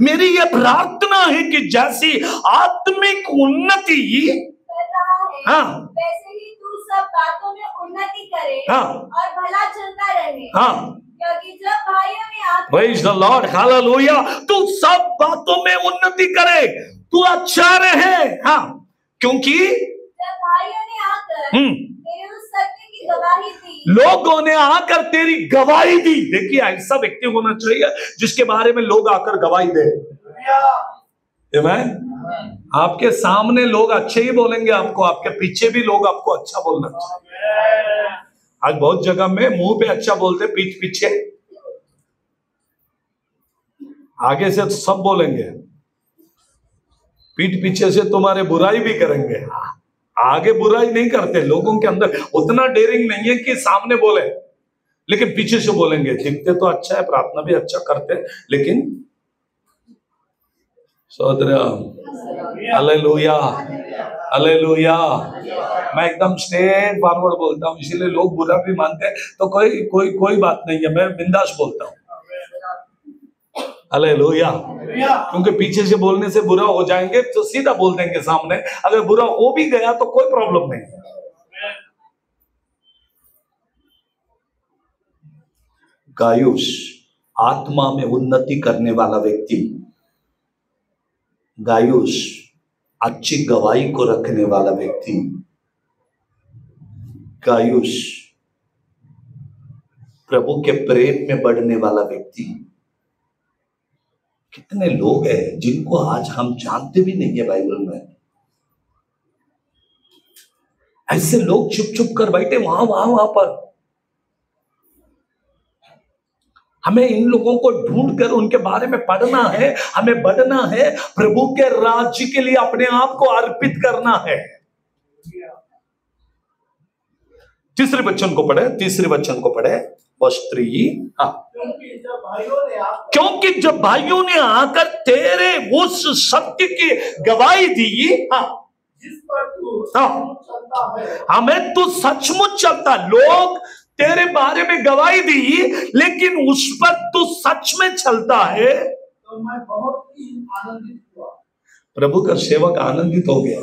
मेरी यह प्रार्थना है कि जैसी आत्मिक उन्नति कर रहा है, हाँ, वैसे ही तू सब बातों में उन्नति करे, हाँ, और भला चलता रहे। हाँ, क्योंकि जब भाइयों ने आकर प्रेज द लॉर्ड, हालेलुया, तू सब बातों में उन्नति करे, तू अच्छा रहे। हाँ, क्योंकि जब भाइयों ने आकर तेरे उस सत्य की गवाही दी, लोगों ने आकर तेरी गवाही दी। देखिए ऐसा व्यक्ति होना चाहिए जिसके बारे में लोग आकर गवाही दे। आमीन। आपके सामने लोग अच्छे ही बोलेंगे आपको, आपके पीछे भी लोग आपको अच्छा बोलना चाहिए। आज बहुत जगह में मुंह पे अच्छा बोलते, पीठ पीछे, आगे से तो सब बोलेंगे, पीठ पीछे से तुम्हारे बुराई भी करेंगे। आगे बुराई नहीं करते, लोगों के अंदर उतना डेयरिंग नहीं है कि सामने बोले, लेकिन पीछे से बोलेंगे। दिखते तो अच्छा है, प्रार्थना भी अच्छा करते, लेकिन सहोदर, हालेलुया, हालेलुया, मैं एकदम स्ट्रेट फॉरवर्ड बोलता हूँ, इसीलिए लोग बुरा भी मानते हैं तो कोई बात नहीं है, मैं बिंदास बोलता हूँ। हालेलुया, क्योंकि पीछे से बोलने से बुरा हो जाएंगे तो सीधा बोल देंगे सामने, अगर बुरा हो भी गया तो कोई प्रॉब्लम नहीं है। गायुस आत्मा में उन्नति करने वाला व्यक्ति, गायुस अच्छी गवाही को रखने वाला व्यक्ति, गायुस प्रभु के प्रेम में बढ़ने वाला व्यक्ति। कितने लोग हैं जिनको आज हम जानते भी नहीं है बाइबल में। ऐसे लोग चुप चुप कर बैठे वहां पर। हमें इन लोगों को ढूंढ कर उनके बारे में पढ़ना है, हमें बढ़ना है, प्रभु के राज्य के लिए अपने आप को अर्पित करना है। तीसरे वचन को पढ़े, वर्ष 3। क्योंकि जब भाइयों ने आकर तेरे उस सत्य की गवाही दी, हाँ, जिस पर तू चलता है, हमें तू सचमुच चलता, लोग तेरे बारे में गवाही दी लेकिन उस पर तू सच में चलता है, तो मैं बहुत ही आनंदित हुआ। प्रभु का सेवक आनंदित हो गया।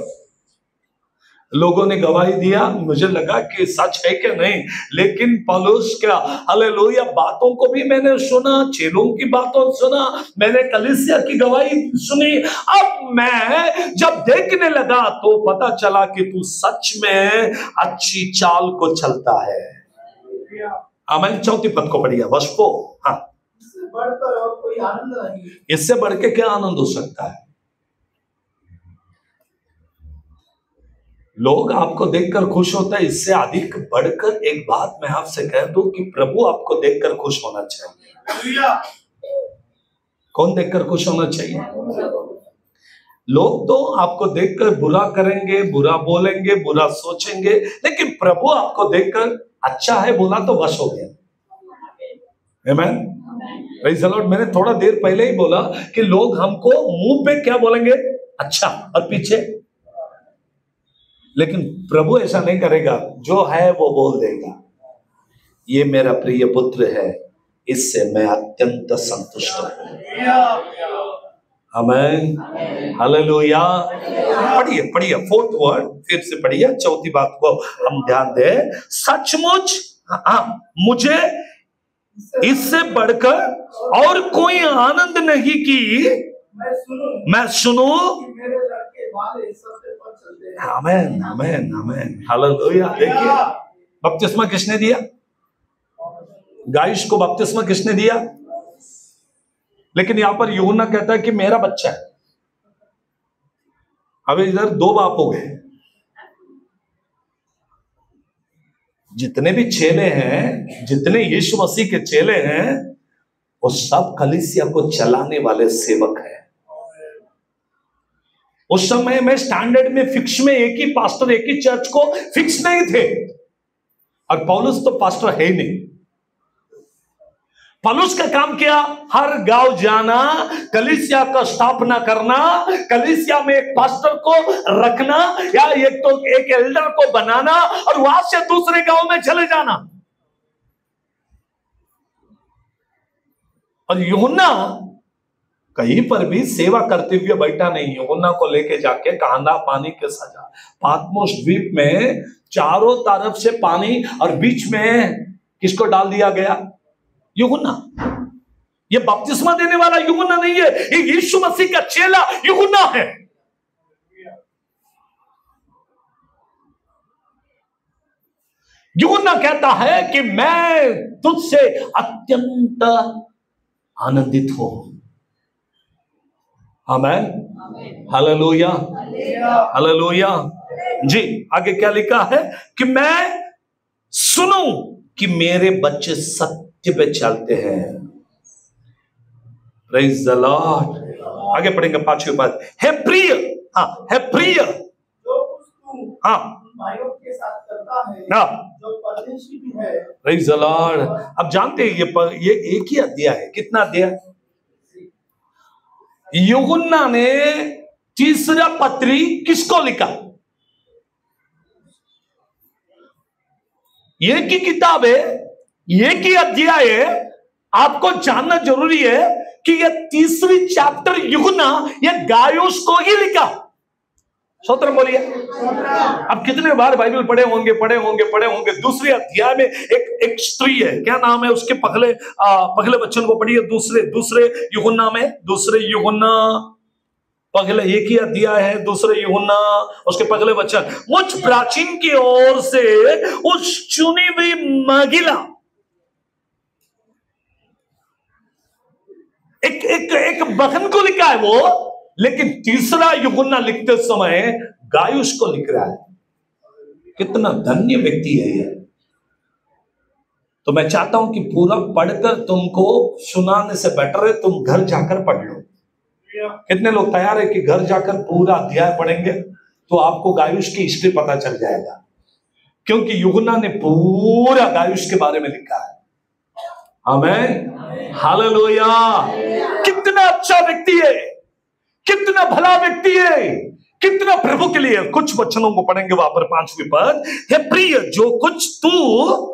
लोगों ने गवाही दिया, मुझे लगा कि सच है कि नहीं, लेकिन पौलुस क्या, हालेलुया, बातों को भी मैंने सुना, चेलों की बातों सुना, मैंने कलीसिया की गवाही सुनी। अब मैं जब देखने लगा तो पता चला कि तू सच में अच्छी चाल को चलता है। आमीन। 4 पद को पढ़िए, वर्ष 4। हाँ, इससे बढ़कर और कोई आनंद नहीं। इससे बढ़ के क्या आनंद हो सकता है? लोग आपको देखकर खुश होता है, इससे अधिक बढ़कर एक बात मैं आपसे कह दूं कि प्रभु आपको देखकर खुश होना चाहिए। कौन देखकर खुश होना चाहिए? लोग तो आपको देखकर बुरा करेंगे, बुरा बोलेंगे, बुरा सोचेंगे, लेकिन प्रभु आपको देखकर अच्छा है बोला तो बस हो गया। आमीन। Praise the Lord. मैंने थोड़ा देर पहले ही बोला कि लोग हमको मुंह पे क्या बोलेंगे? अच्छा, और पीछे, लेकिन प्रभु ऐसा नहीं करेगा, जो है वो बोल देगा। ये मेरा प्रिय पुत्र है, इससे मैं अत्यंत संतुष्ट हूं। आमीन, हालेलुया। पढ़िए पढ़िए, फोर्थ वर्ड फिर से पढ़िए, चौथी बात को हम ध्यान दें। सचमुच मुझे इससे बढ़कर और कोई आनंद नहीं कि मैं सुनूं। आमीन आमीन आमीन, हालेलुया। देखिए बपतिस्मा किसने दिया? गायुस को बपतिस्मा किसने दिया? लेकिन यहां पर यूहन्ना कहता है कि मेरा बच्चा है। अब इधर दो बाप हो गए। जितने भी चेले हैं, जितने यीशु मसीह के चेले हैं, वो सब कलीसिया को चलाने वाले सेवक हैं। उस समय में स्टैंडर्ड में फिक्स में एक ही पास्टर, एक ही चर्च को फिक्स नहीं थे। और पौलुस तो पास्टर है ही नहीं। पौलुस का काम क्या? हर गांव जाना, कलीसिया का स्थापना करना, कलीसिया में एक पास्टर को रखना या एक एल्डर को बनाना और वहां से दूसरे गांव में चले जाना। और यूहन्ना कहीं पर भी सेवा करते हुए बैठा नहीं। यूहन्ना को लेके जाके कांदा पानी के सजा, पातमोस द्वीप में चारों तरफ से पानी और बीच में किसको डाल दिया गया? यूहन्ना। ये बपतिस्मा देने वाला यूहन्ना नहीं है, ये यीशु मसीह का चेला यूहन्ना है। यूहन्ना कहता है कि मैं तुझसे अत्यंत आनंदित हूं। आमीन, हालेलुया हालेलुया। जी आगे क्या लिखा है? कि मैं सुनूं कि मेरे बच्चे सत्य पे चलते हैं। Praise the Lord. आगे पढ़ेंगे पांचवी बात। है प्रिय, है प्रिय, जो तू भाइयों के साथ करता है, जो परदेशी भी है। Praise the Lord. अब जानते हैं ये एक ही अध्याय है। कितना अध्याय? यूहन्ना ने तीसरा पत्री किसको लिखा? एक ही किताब है, एक ही अध्याय है। आपको जानना जरूरी है कि यह तीसरी चैप्टर यूहन्ना यह गायुस को ही लिखा। स्तोत्र बोलिए। अब कितने बार बाइबल पढ़े होंगे। दूसरे अध्याय में एक स्त्री है, क्या नाम है उसके? पहले वचन को पढ़िए। दूसरे यूहन्ना में, दूसरे यूहन्ना पहले एक ही अध्याय है, दूसरे यूहन्ना उसके पहले वचन। मुझ प्राचीन की ओर से उस चुनी हुई महिला, एक बहन को लिखा है वो, लेकिन तीसरा यूहन्ना लिखते समय गायुस को लिख रहा है। कितना धन्य व्यक्ति है ये। तो मैं चाहता हूं कि पूरा पढ़कर तुमको सुनाने से बेटर है तुम घर जाकर पढ़ लो। कितने लोग तैयार है कि घर जाकर पूरा अध्याय पढ़ेंगे? तो आपको गायुस की हिस्ट्री पता चल जाएगा, क्योंकि यूहन्ना ने पूरा गायुस के बारे में लिखा है। आमीन, हालेलुया। कितना अच्छा व्यक्ति है, कितना भला व्यक्ति है, कितना प्रभु के लिए। कुछ वचनों को पढ़ेंगे वहां पर, पांचवी पद। हे प्रिय, जो कुछ तू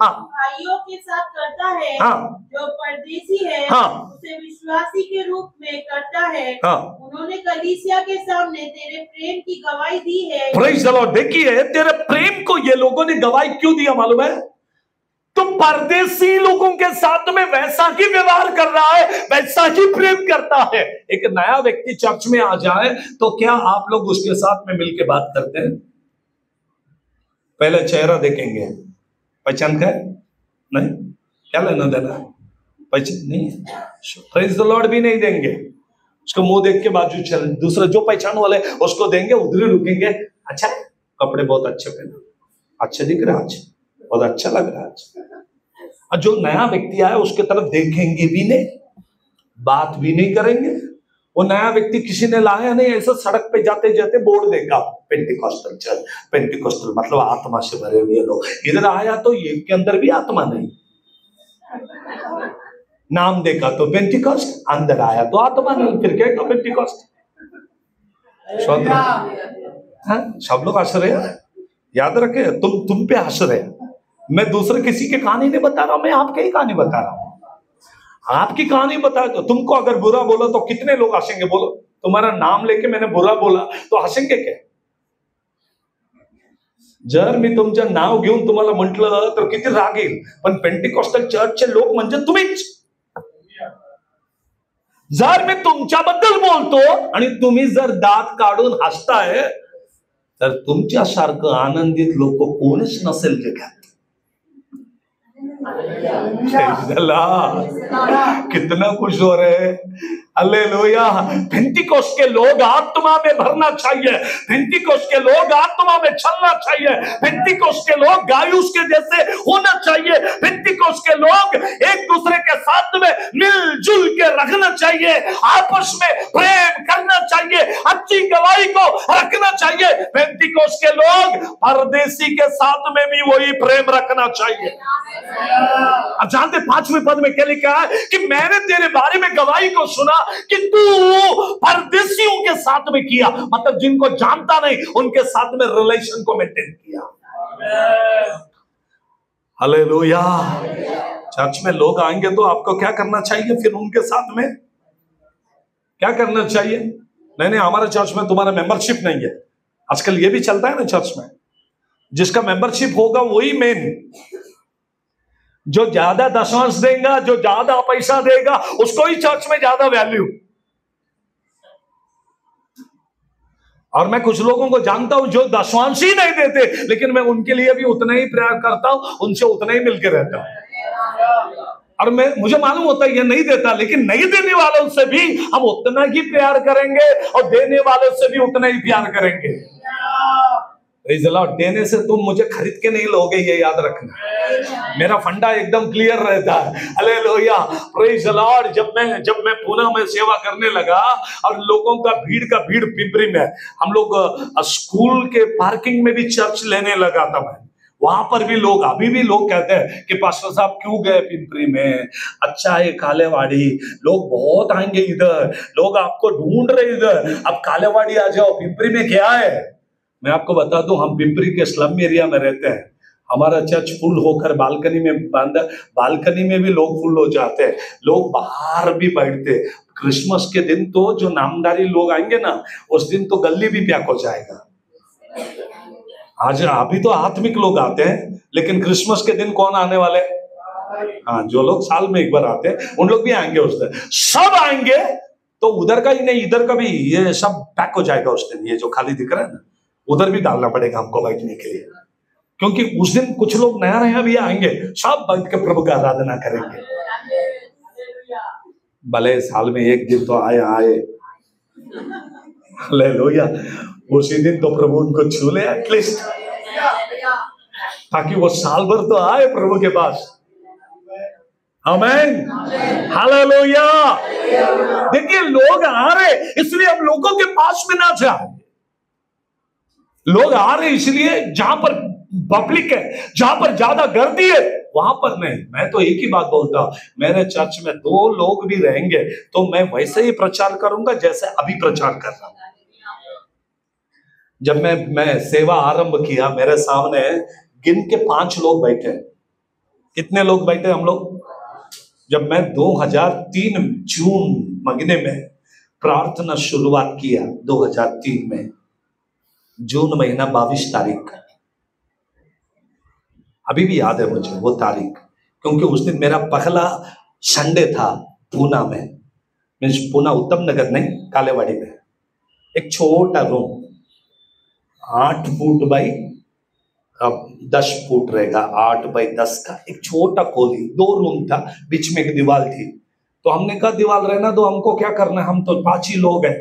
भाइयों के साथ करता है, जो परदेशी है, उसे विश्वासी के रूप में करता है। उन्होंने कलीसिया के सामने तेरे प्रेम की गवाही दी है। Praise the Lord. देखिए तेरे प्रेम को ये लोगों ने गवाही क्यों दिया मालूम है? तुम परदेशी लोगों के साथ में वैसा ही व्यवहार कर रहा है, वैसा ही प्रेम करता है। एक नया व्यक्ति चर्च में आ जाए तो क्या आप लोग उसके साथ में मिलकर बात करते हैं? पहले चेहरा देखेंगे, पहचान का नहीं, क्या लेना देना, पहचान नहीं है। प्रेज़ द लॉर्ड भी नहीं देंगे, उसको मुंह देख के बाजू चल, दूसरा जो पहचान वाले उसको देंगे, उधर ही रुकेंगे। अच्छा कपड़े बहुत अच्छे पहने, अच्छे दिख रहा है, बहुत अच्छा लग रहा है। और जो नया व्यक्ति आया उसके तरफ देखेंगे भी नहीं, बात भी नहीं करेंगे। वो नया व्यक्ति किसी ने लाया नहीं, ऐसा सड़क पे जाते जाते बोर्ड देखा, पेंटिकॉस्टल चर्च, पेंटिकॉस्टल मतलब आत्मा से भरे हुए लोग। इधर आया तो ये के अंदर भी आत्मा नहीं, नाम देखा तो पेंटिकॉस्ट, अंदर आया तो आत्मा नहीं, फिर क्या पेंटिकॉस्ट। सब लोग हंस रहे हैं, याद रखे तुम पे हंस रहे हैं। मैं दूसरे किसी की कहानी नहीं बता रहा हूं, मैं आपकी ही कहानी बता रहा हूं। आपकी कहानी बता दो। तुमको अगर बुरा बोला तो कितने लोग हंसेंगे? बोलो, तुम्हारा नाम लेके मैंने बुरा बोला तो हसेंगे क्या? जर मी तुमचं नाव घेऊन तुम्हाला म्हटलं तर किती राग येईल, पण पेंटिकॉस्टल चर्चचे लोक म्हणजे तुम्हीच. जर मी तुमच्याबद्दल बोलतो आणि तुम्ही जर दात काढून हसताय, तर तुमच्यासारखं आनंदित लोक कोणीच नसेल जगात. कितना खुश हो रहे, हालेलुया. पेंटिकोस्ट के लोग आत्मा में भरना चाहिए, पेंटिकोस्ट के लोग आत्मा में चलना चाहिए, पेंटिकोस्ट के लोग गायुस के जैसे होना चाहिए, पेंटिकोस्ट के लोग एक दूसरे के साथ में मिलजुल के रखना चाहिए, आपस में प्रेम करना चाहिए, अच्छी गवाही को रखना चाहिए. पेंटिकोस्ट के लोग परदेसी के साथ में भी वही प्रेम रखना चाहिए. अब जानते 5वें पद में क्या लिखा है कि मैंने तेरे बारे में गवाही को सुना कि तू परदेशियों के साथ में किया, मतलब जिनको जानता नहीं उनके साथ में रिलेशन को मेंटेन किया. हालेलुया. चर्च में लोग आएंगे तो आपको क्या करना चाहिए? फिर उनके साथ में क्या करना चाहिए? नहीं, हमारे चर्च में तुम्हारा मेंबरशिप नहीं है. आजकल ये भी चलता है ना चर्च में, जिसका मेंबरशिप होगा वही मेन, जो ज्यादा दशमांश देगा, जो ज्यादा पैसा देगा, उसको ही चर्च में ज्यादा वैल्यू. और मैं कुछ लोगों को जानता हूं जो दशमांश ही नहीं देते, लेकिन मैं उनके लिए भी उतना ही प्यार करता हूं, उनसे उतना ही मिलकर रहता हूं. और मुझे मालूम होता है ये नहीं देता, लेकिन नहीं देने वालों से भी हम उतना ही प्यार करेंगे और देने वालों से भी उतना ही प्यार करेंगे. देने से तुम मुझे खरीद के नहीं लोगे, ये याद रखना. मेरा फंडा एकदम क्लियर रहता है. हालेलुया. Praise the Lord. जब मैं पुणे में सेवा करने लगा और लोगों का भीड़ पिंपरी में, हम लोग स्कूल के पार्किंग में भी चर्च लेने लगा था मैं. वहां पर भी लोग, अभी भी लोग कहते हैं कि पास्टर साहब क्यों गए पिंपरी में, अच्छा है कालेवाड़ी, लोग बहुत आएंगे इधर, लोग आपको ढूंढ रहे इधर, अब कालेवाड़ी आ जाओ. पिंपरी में क्या है? मैं आपको बता दूं, हम पिंपरी के स्लम एरिया में रहते हैं. हमारा चर्च फुल होकर बालकनी में बांधा, बालकनी में भी लोग फुल हो जाते हैं, लोग बाहर भी बैठते. क्रिसमस के दिन तो जो नामदारी लोग आएंगे ना, उस दिन तो गली भी पैक हो जाएगा. आज अभी तो आत्मिक लोग आते हैं, लेकिन क्रिसमस के दिन कौन आने वाले? हाँ, जो लोग साल में एक बार आते हैं उन लोग भी आएंगे उस दिन. सब आएंगे तो उधर का ही नहीं इधर का भी ये सब पैक हो जाएगा उस दिन. ये जो खाली दिख रहा है ना, उधर भी डालना पड़ेगा हमको बैठने के लिए, क्योंकि उस दिन कुछ लोग नया भी आएंगे, सब बैठ के प्रभु का आराधना करेंगे. भले साल में एक दिन तो आए. हालेलुया. उसी दिन तो प्रभु उनको छू ले एटलीस्ट, ताकि वो साल भर तो आए प्रभु के पास. आमीन. हालेलुया. देखिए, लोग आ रहे इसलिए हम लोगों के पास में ना जाए. लोग आ रहे इसलिए जहां पर पब्लिक है, जहां पर ज्यादा गर्दी है, वहां पर नहीं. मैं तो एक ही बात बोलता हूं, मेरे चर्च में 2 लोग भी रहेंगे तो मैं वैसे ही प्रचार करूंगा जैसे अभी प्रचार कर रहा हूं. जब मैं सेवा आरंभ किया, मेरे सामने गिन के 5 लोग बैठे. कितने लोग बैठे हम लोग? जब मैं 2003 जून महीने में प्रार्थना शुरुआत किया, 2003 में जून महीना 22 तारीख, अभी भी याद है मुझे वो तारीख, क्योंकि उस दिन मेरा पहला संडे था पूना में. मीन्स पूना उत्तम नगर नहीं, कालेवाड़ी में. एक छोटा रूम, 8 फुट बाई 10 फुट रहेगा, 8 बाई 10 का एक छोटा कोली. 2 रूम था, बीच में एक दीवार थी. तो हमने कहा दीवार रहना तो हमको क्या करना है, हम तो 5 ही लोग हैं.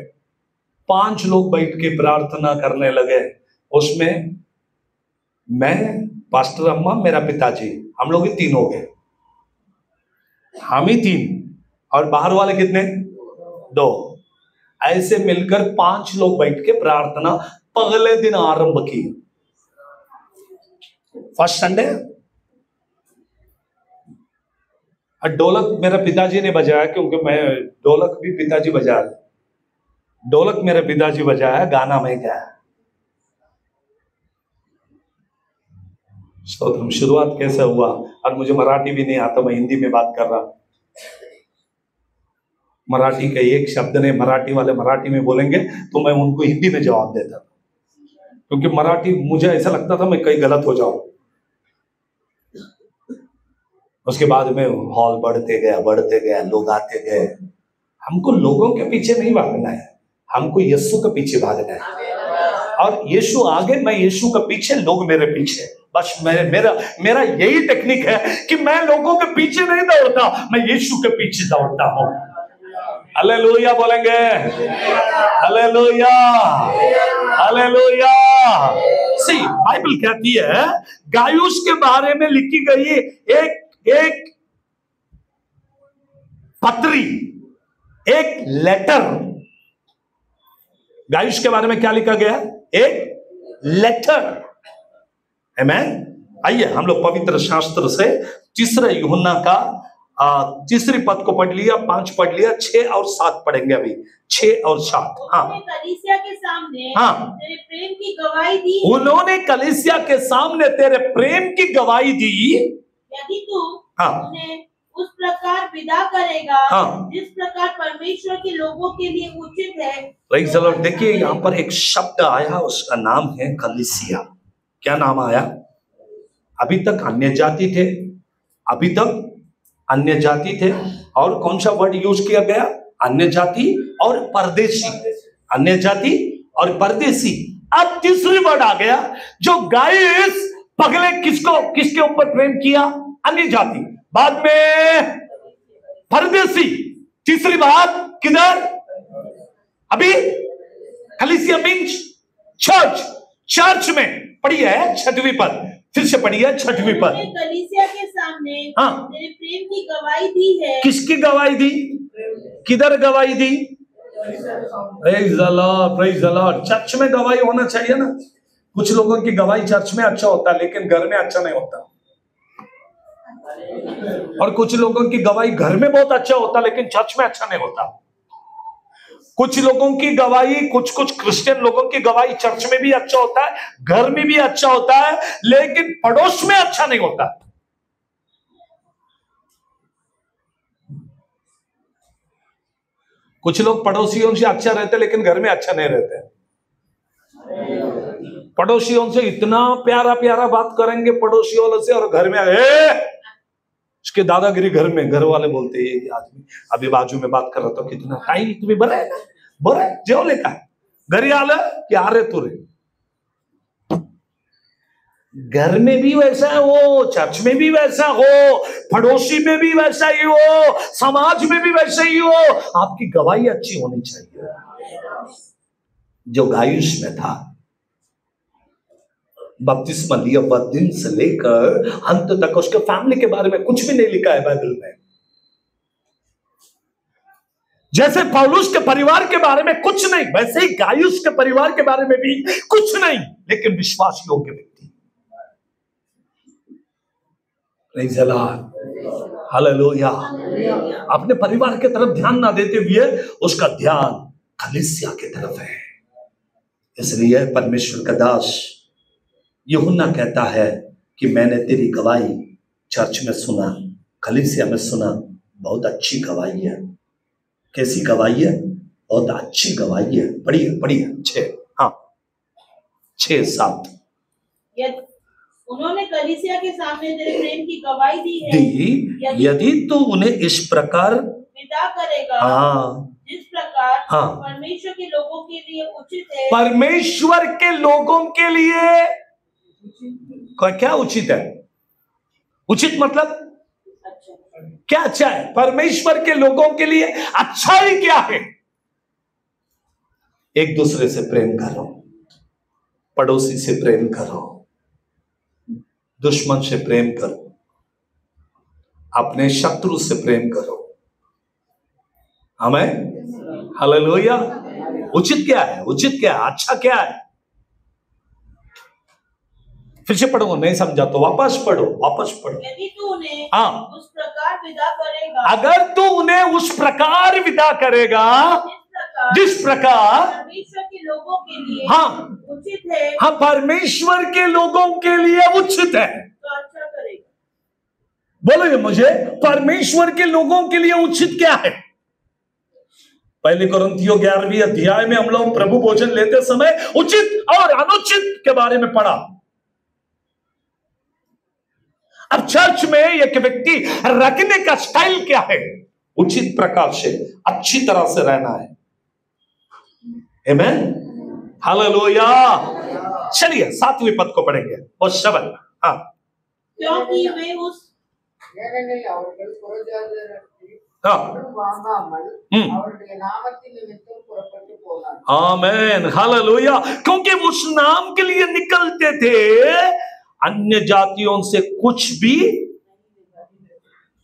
5 लोग बैठ के प्रार्थना करने लगे. उसमें मैं, पास्टर अम्मा, मेरा पिताजी, हम लोग ही 3 हो गए. हम ही 3 और बाहर वाले कितने? 2. ऐसे मिलकर 5 लोग बैठ के प्रार्थना पहले दिन आरंभ की. First Sunday. ढोलक मेरा पिताजी ने बजाया, क्योंकि मैं ढोलक भी पिताजी बजा रहे. ढोलक मेरे पिताजी बजाया, गाना मैं गाया. स्तोत्रम। शुरुआत कैसे हुआ, और मुझे मराठी भी नहीं आता, मैं हिंदी में बात कर रहा। मराठी के एक शब्द ने, मराठी वाले मराठी में बोलेंगे तो मैं उनको हिंदी में जवाब देता, क्योंकि मराठी मुझे ऐसा लगता था मैं कहीं गलत हो जाऊं। उसके बाद में हॉल बढ़ते गया, लोग आते गए। हमको लोगों के पीछे नहीं भागना है, हमको यीशु के पीछे भागना है। और यीशु आगे, मैं यीशु के पीछे, लोग मेरे पीछे। बस मेरा यही टेक्निक है कि मैं लोगों के पीछे नहीं दौड़ता, मैं यीशु के पीछे दौड़ता हूं। हालेलुया बोलेंगे, हालेलुया, हालेलुया। सी बाइबल कहती है, गायुस के बारे में लिखी गई एक पत्री, एक लेटर। गायुस के बारे में क्या लिखा गया? एक लेटर। आमेन। आइए हम लोग पवित्र शास्त्र से तीसरे यूहन्ना का तीसरी पद को पढ़ लिया, 5 पढ़ लिया, 6 और 7 पढ़ेंगे अभी। 6 और 7। हाँ, कलीसिया के सामने तेरे प्रेम की गवाही दी। उन्होंने कलीसिया के सामने तेरे प्रेम की गवाही दी। यदि तू उन्हें उस प्रकार विदा करेगा जिस प्रकार परमेश्वर के लोगों के लिए उचित है। Praise the Lord. देखिए यहाँ पर एक शब्द आया, उसका नाम है कलीसिया। क्या नाम आया? अभी तक अन्य जाति थे, अभी तक अन्य जाति थे। और कौन सा वर्ड यूज किया गया? अन्य जाति और परदेशी। अन्य जाति और परदेशी। अब तीसरी वर्ड आ गया, जो गाइस पहले किसके ऊपर प्रेम किया? अन्य जाति, बाद में परदेशी, तीसरी बात किधर? अभी कलीसिया मीन्स चर्च में पढ़ी है 6वीं पद, फिर से पढ़ी है 6वीं पद। कलीसिया के सामने तेरे प्रेम की गवाही दी है। किसकी गवाही दी? किधर गवाही दी? Praise the Lord, praise the Lord. Church में गवाही होना चाहिए ना। कुछ लोगों की गवाही चर्च में अच्छा होता है, लेकिन घर में अच्छा नहीं होता। और कुछ लोगों की गवाही घर में बहुत अच्छा होता, लेकिन चर्च में अच्छा नहीं होता। कुछ लोगों की गवाही, कुछ क्रिश्चियन लोगों की गवाही चर्च में भी अच्छा होता है, घर में भी अच्छा होता है, लेकिन पड़ोस में अच्छा नहीं होता। कुछ लोग पड़ोसियों से अच्छा रहते, लेकिन घर में अच्छा नहीं रहते। पड़ोसियों से इतना प्यारा प्यारा बात करेंगे पड़ोसी वालों से, और घर में उसके दादागिरी घर में। घर वाले बोलते हैं ये आदमी अभी बाजू में बात कर रहा था, कितना टाइम तुम्हें बरे जेव लेका घरी आलं की अरे तुरे। घर में भी वैसा हो, चर्च में भी वैसा हो, पड़ोसी में भी वैसा ही हो, समाज में भी वैसा ही हो। आपकी गवाही अच्छी होनी चाहिए। जो गायुस में था, बपतिस्मा लिया हुआ दिन से लेकर अंत तक उसके फैमिली के बारे में कुछ भी नहीं लिखा है बाइबल में। जैसे पौलुस के परिवार के बारे में कुछ नहीं, वैसे ही गायुस के परिवार के बारे में भी कुछ नहीं, लेकिन विश्वास योग्य व्यक्ति। Praise the Lord, hallelujah. अपने परिवार की तरफ ध्यान ना देते हुए उसका ध्यान कलीसिया की तरफ है। इसलिए परमेश्वर का दास यूहन्ना कहता है कि मैंने तेरी गवाही चर्च में सुना, कलीसिया में सुना, बहुत अच्छी गवाही है। कैसी गवाही है? बहुत अच्छी गवाही है। पढ़िए 6, 7। उन्होंने कलीसिया के सामने तेरे प्रेम की गवाही दी है। यदि तू उन्हें इस प्रकार विदा करेगा जिस प्रकार परमेश्वर के लोगों के लिए उचित है। परमेश्वर के लोगों के लिए क्या उचित है? उचित मतलब क्या अच्छा है? परमेश्वर के लोगों के लिए अच्छाई क्या है? एक दूसरे से प्रेम करो, पड़ोसी से प्रेम करो, दुश्मन से प्रेम करो, अपने शत्रु से प्रेम करो। हमें हालेलुया। उचित क्या है? उचित क्या है? अच्छा क्या है? फिर से पढ़ो, नहीं समझा तो वापस पढ़ो। यदि तू उन्हें उस प्रकार विदा करेगा, अगर तू उन्हें उस प्रकार विदा करेगा जिस प्रकार परमेश्वर के लोगों के लिए उचित है। परमेश्वर के लोगों के लिए उचित है। बोलो मुझे, परमेश्वर के लोगों के लिए उचित क्या है? पहले कुरिन्थियों 11वीं अध्याय में हम लोग प्रभु भोजन लेते समय उचित और अनुचित के बारे में पढ़ा। अब चर्च में एक व्यक्ति रखने का स्टाइल क्या है? उचित प्रकार से, अच्छी तरह से रहना है। आमेन, हालेलुया। चलिए 7वें पद को पढ़ेंगे और 7। हाँ, क्योंकि वे उस आमेन, हालेलुया। क्योंकि उस नाम के लिए निकलते थे, अन्य जातियों से कुछ भी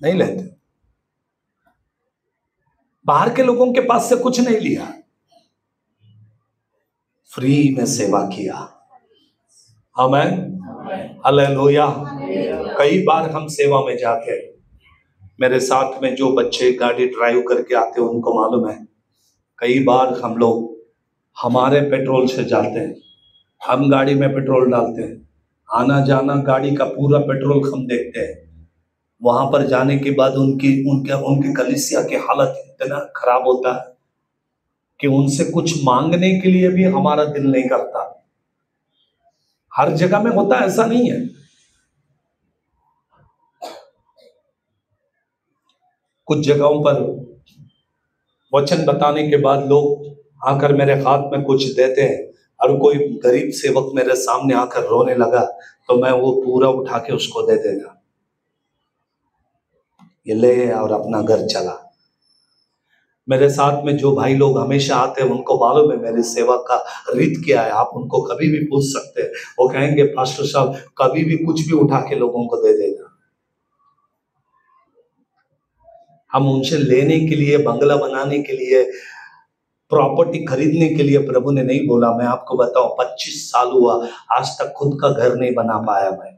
नहीं लेते। बाहर के लोगों के पास से कुछ नहीं लिया, फ्री में सेवा किया। आमेन, हालेलुया। कई बार हम सेवा में जाते हैं, मेरे साथ में जो बच्चे गाड़ी ड्राइव करके आते हैं उनको मालूम है, कई बार हम लोग हमारे पेट्रोल से जाते हैं, हम गाड़ी में पेट्रोल डालते हैं, आना जाना गाड़ी का पूरा पेट्रोल हम देखते हैं। वहां पर जाने के बाद उनके कलीसिया की हालत इतना खराब होता है कि उनसे कुछ मांगने के लिए भी हमारा दिल नहीं करता। हर जगह में होता, ऐसा नहीं है। कुछ जगहों पर वचन बताने के बाद लोग आकर मेरे हाथ में कुछ देते हैं, और कोई गरीब सेवक मेरे सामने आकर रोने लगा तो मैं वो पूरा उठा के उसको दे देगा, ये ले और अपना घर चला। मेरे साथ में जो भाई लोग हमेशा आते हैं उनको मालूम है मेरे सेवा का रीत क्या है। आप उनको कभी भी पूछ सकते हैं, वो कहेंगे पास्टर साहब कभी भी कुछ भी उठा के लोगों को दे देगा। हम उनसे लेने के लिए, बंगला बनाने के लिए, प्रॉपर्टी खरीदने के लिए प्रभु ने नहीं बोला। मैं आपको बताऊं, 25 साल हुआ आज तक खुद का घर नहीं बना पाया मैं।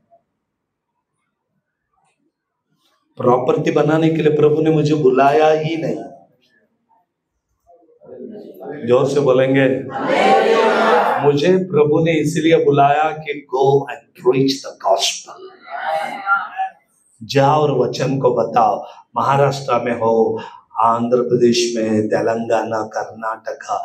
प्रॉपर्टी बनाने के लिए प्रभु ने मुझे बुलाया ही नहीं। जोर से बोलेंगे, मुझे प्रभु ने इसलिए बुलाया कि go and preach the gospel, जाओ और वचन को बताओ। महाराष्ट्र में हो, आंध्र प्रदेश में, तेलंगाना, कर्नाटका,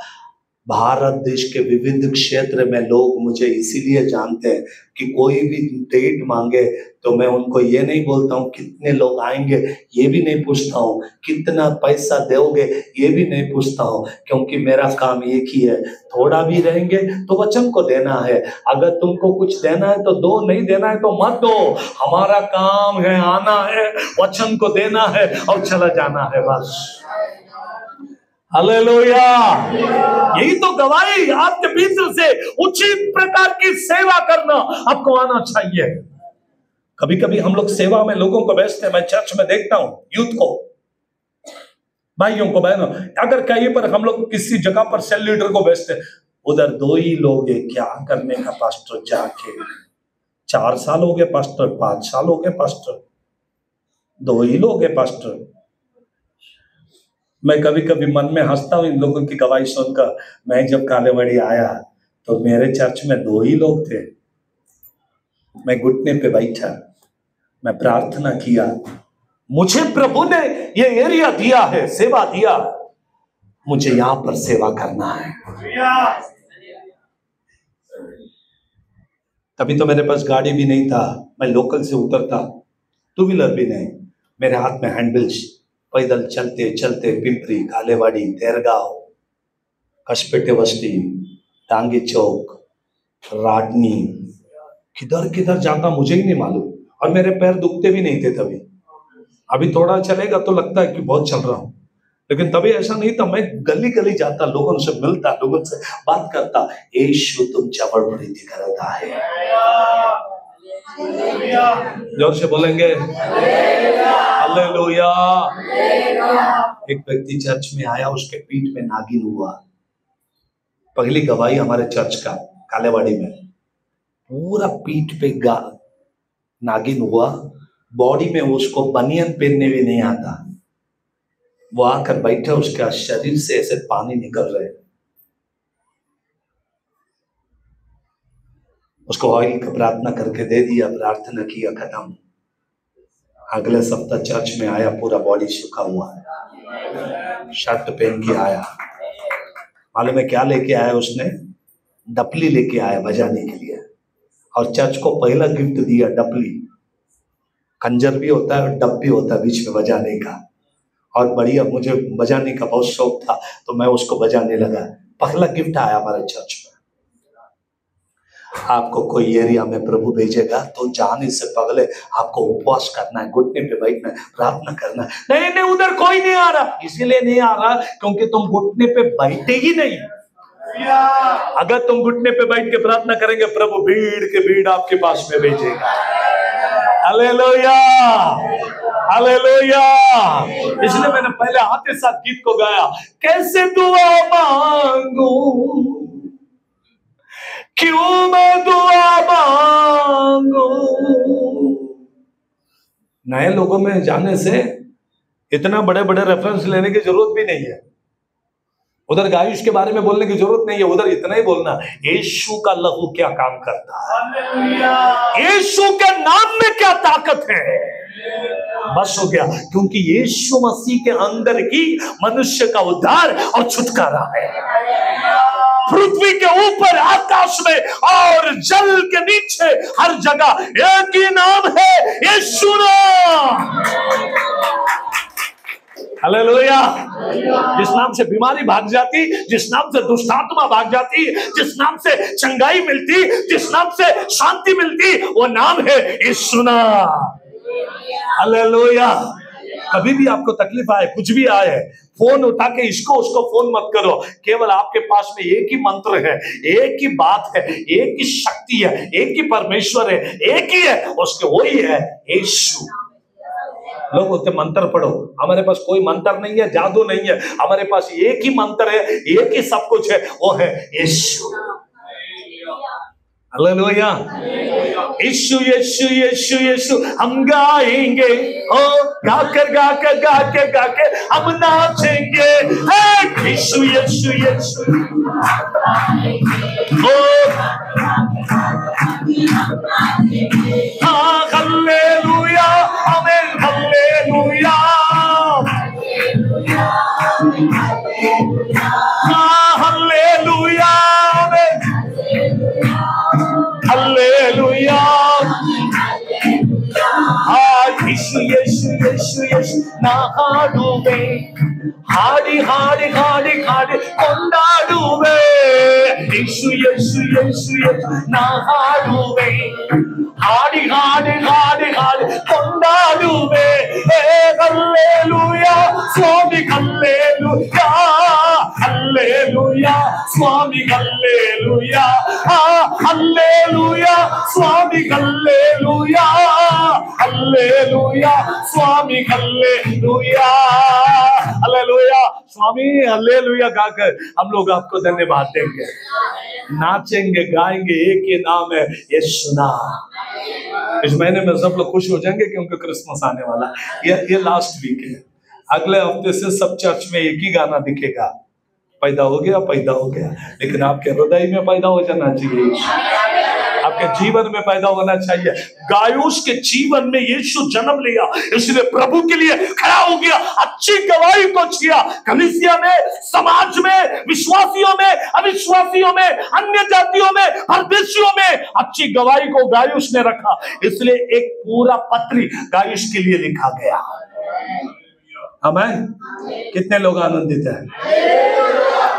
भारत देश के विविध क्षेत्र में लोग मुझे इसीलिए जानते हैं कि कोई भी डेट मांगे तो मैं उनको ये नहीं बोलता हूँ कितने लोग आएंगे, ये भी नहीं पूछता हूँ कितना पैसा दोगे, ये भी नहीं पूछता हूँ, क्योंकि मेरा काम एक ही है, थोड़ा भी रहेंगे तो वचन को देना है। अगर तुमको कुछ देना है तो दो, नहीं देना है तो मत दो। हमारा काम है आना है, वचन को देना है और चला जाना है, बस। हालेलुया। यही तो गवाही, आपके भीतर से उचित प्रकार की सेवा करना आपको आना चाहिए। कभी कभी हम लोग सेवा में लोगों को भेजते हैं, मैं चर्च में देखता हूं यूथ को, भाइयों को, बहनों, अगर कहीं पर हम लोग किसी जगह पर सेल लीडर को भेजते हैं, उधर 2 ही लोग हैं, क्या करने का पास्टर जाके? 4 साल हो गए पास्टर, 5 साल हो गए पास्टर, 2 ही लोग हैं पास्टर। मैं कभी कभी मन में हंसता हूं इन लोगों की गवाही सुनकर। मैं जब कालेवाड़ी आया तो मेरे चर्च में 2 ही लोग थे। मैं घुटने पे बैठा, मैं प्रार्थना किया, मुझे प्रभु ने ये एरिया दिया है, सेवा दिया, मुझे यहां पर सेवा करना है। तभी तो मेरे पास गाड़ी भी नहीं था, मैं लोकल से उतरता, 2 व्हीलर भी नहीं, मेरे हाथ में हैंडल्स, पैदल चलते चलते पिंपरी, कालेवाड़ी, तेरगांव, कसपेटे वस्ती, टांगी चौक, राटनी, किधर किधर जाता मुझे ही नहीं मालूम, और मेरे पैर दुखते भी नहीं थे तभी। अभी थोड़ा चलेगा तो लगता है कि बहुत चल रहा हूं, लेकिन तभी ऐसा नहीं था। मैं गली गली जाता, लोगों से मिलता, लोगों से बात करता, यीशु तुमच्यावर प्रीति करता है। जोर से बोलेंगे हालेलुया। एक व्यक्ति चर्च में आया, उसके पीठ में नागिन हुआ। पहली गवाही हमारे चर्च का, कालेवाड़ी में, पूरा पीठ पे नागिन हुआ, बॉडी में उसको बनियन पहनने भी नहीं आता। वो आकर बैठे, उसका शरीर से ऐसे पानी निकल रहे, उसको ऑयल का प्रार्थना करके दे दिया, प्रार्थना किया, खत्म। अगले सप्ताह चर्च में आया, पूरा बॉडी सूखा हुआ, शर्ट पहन के आया। मालूम है क्या लेके आया उसने? डपली लेके आया बजाने के लिए, और चर्च को पहला गिफ्ट दिया डपली। खंजर भी होता है और डप भी होता है बीच में बजाने का, और बढ़िया, मुझे बजाने का बहुत शौक था तो मैं उसको बजाने लगा। पहला गिफ्ट आया हमारे चर्च में। आपको कोई एरिया में प्रभु भेजेगा तो जाने से पहले आपको उपवास करना है, घुटने पे बैठना है, प्रार्थना करना है। नहीं नहीं, उधर कोई नहीं आ रहा, इसीलिए नहीं आ रहा क्योंकि तुम घुटने पे बैठे ही नहीं। अगर तुम घुटने पे बैठ के प्रार्थना करेंगे, प्रभु भीड़ के भीड़ आपके पास में भेजेगा। Hallelujah, hallelujah. इसलिए मैंने पहले आते साथ गीत को गाया, कैसे दुआ मांगू, क्यों मैं दुआ मांगू। नए लोगों में जाने से इतना बड़े बड़े रेफरेंस लेने की जरूरत भी नहीं है। उधर गायुष के बारे में बोलने की जरूरत नहीं है, उधर इतना ही बोलना, यीशु का लहू क्या काम करता है, यीशु के नाम में क्या ताकत है, बस हो गया। क्योंकि यीशु मसीह के अंदर ही मनुष्य का उद्धार और छुटकारा है। पृथ्वी के ऊपर, आकाश में और जल के नीचे हर जगह एक ही नाम है, यीशु नाम। हालेलुया। जिस नाम से बीमारी भाग जाती, जिस नाम से दुष्ट आत्मा भाग जाती, जिस नाम से चंगाई मिलती, जिस नाम से शांति मिलती, वो नाम है यीशु नाम। हालेलुया। कभी भी आपको तकलीफ आए, कुछ भी आए, फोन उठा के इसको उसको फोन मत करो। केवल आपके पास में एक ही मंत्र है, एक ही बात है, एक ही शक्ति है, एक ही परमेश्वर है, एक ही है, उसके वही है यीशु। लोग बोलते मंत्र पढ़ो, हमारे पास कोई मंत्र नहीं है, जादू नहीं है, हमारे पास एक ही मंत्र है, एक ही सब कुछ है, वो है यीशु। हालेलुया। यीशु यीशु यीशु यीशु हम गाएंगे, ओ गाकर गाकर गाके गाके हम नाचेंगे। यीशु यीशु यीशु, ओ हाँ, हालेलुया, आमीन, हालेलुया, हाँ, हालेलुया, हालेलुया। यीशु यीशु यीशु यीशु ना हाडुवे, हाडी हाडी हाडी हाडी कोंडाडुवे। यीशु यीशु यीशु यीशु ना हाडुवे, हाडी हाडी हाडी हाडी कोंडाडुवे। हालेलुया स्वामी, हालेलुया, हालेलुया स्वामी, हालेलुया, हालेलुया स्वामी, हालेलुया, हालेलुया स्वामी, हालेलुया, हालेलुया स्वामी, हालेलुया गाकर हम लोग आपको धन्यवाद देंगे, नाचेंगे, गाएंगे। एक ही नाम है यीशु नाम। इस महीने में सब लोग खुश हो जाएंगे क्योंकि क्रिसमस आने वाला। ये लास्ट वीक है, अगले हफ्ते से सब चर्च में एक ही गाना दिखेगा, पैदा हो गया, पैदा हो गया। लेकिन आपके हृदय में पैदा हो जाना चाहिए, आपके जीवन में पैदा होना चाहिए। गायुस के जीवन में यीशु जन्म लिया, इसलिए प्रभु के लिए खड़ा हो गया, अच्छी गवाही को दिया। कलीसिया में, समाज में, विश्वासियों में, अविश्वासियों में, अन्य जातियों में, परदेशियों में अच्छी गवाही को गायुस ने रखा। इसलिए एक पूरा पत्री गायुस के लिए लिखा गया। आमीन। कितने लोग आनंदित हैं?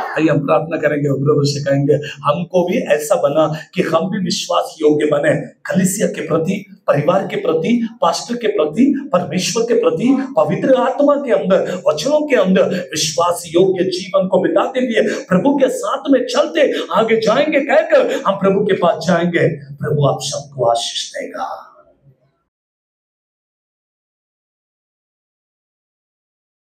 आइए हम प्रार्थना करेंगे, प्रभु से कहेंगे हमको भी ऐसा बना कि हम भी विश्वास योग्य बने, कलीसिया के प्रति, परिवार के प्रति, पास्टर के प्रति, परमेश्वर के प्रति, पवित्र आत्मा के अंदर, वचनों के अंदर विश्वास योग्य जीवन को बिताते हुए प्रभु के साथ में चलते आगे जाएंगे कहकर हम प्रभु के पास जाएंगे। प्रभु आप सबको आशीष देगा।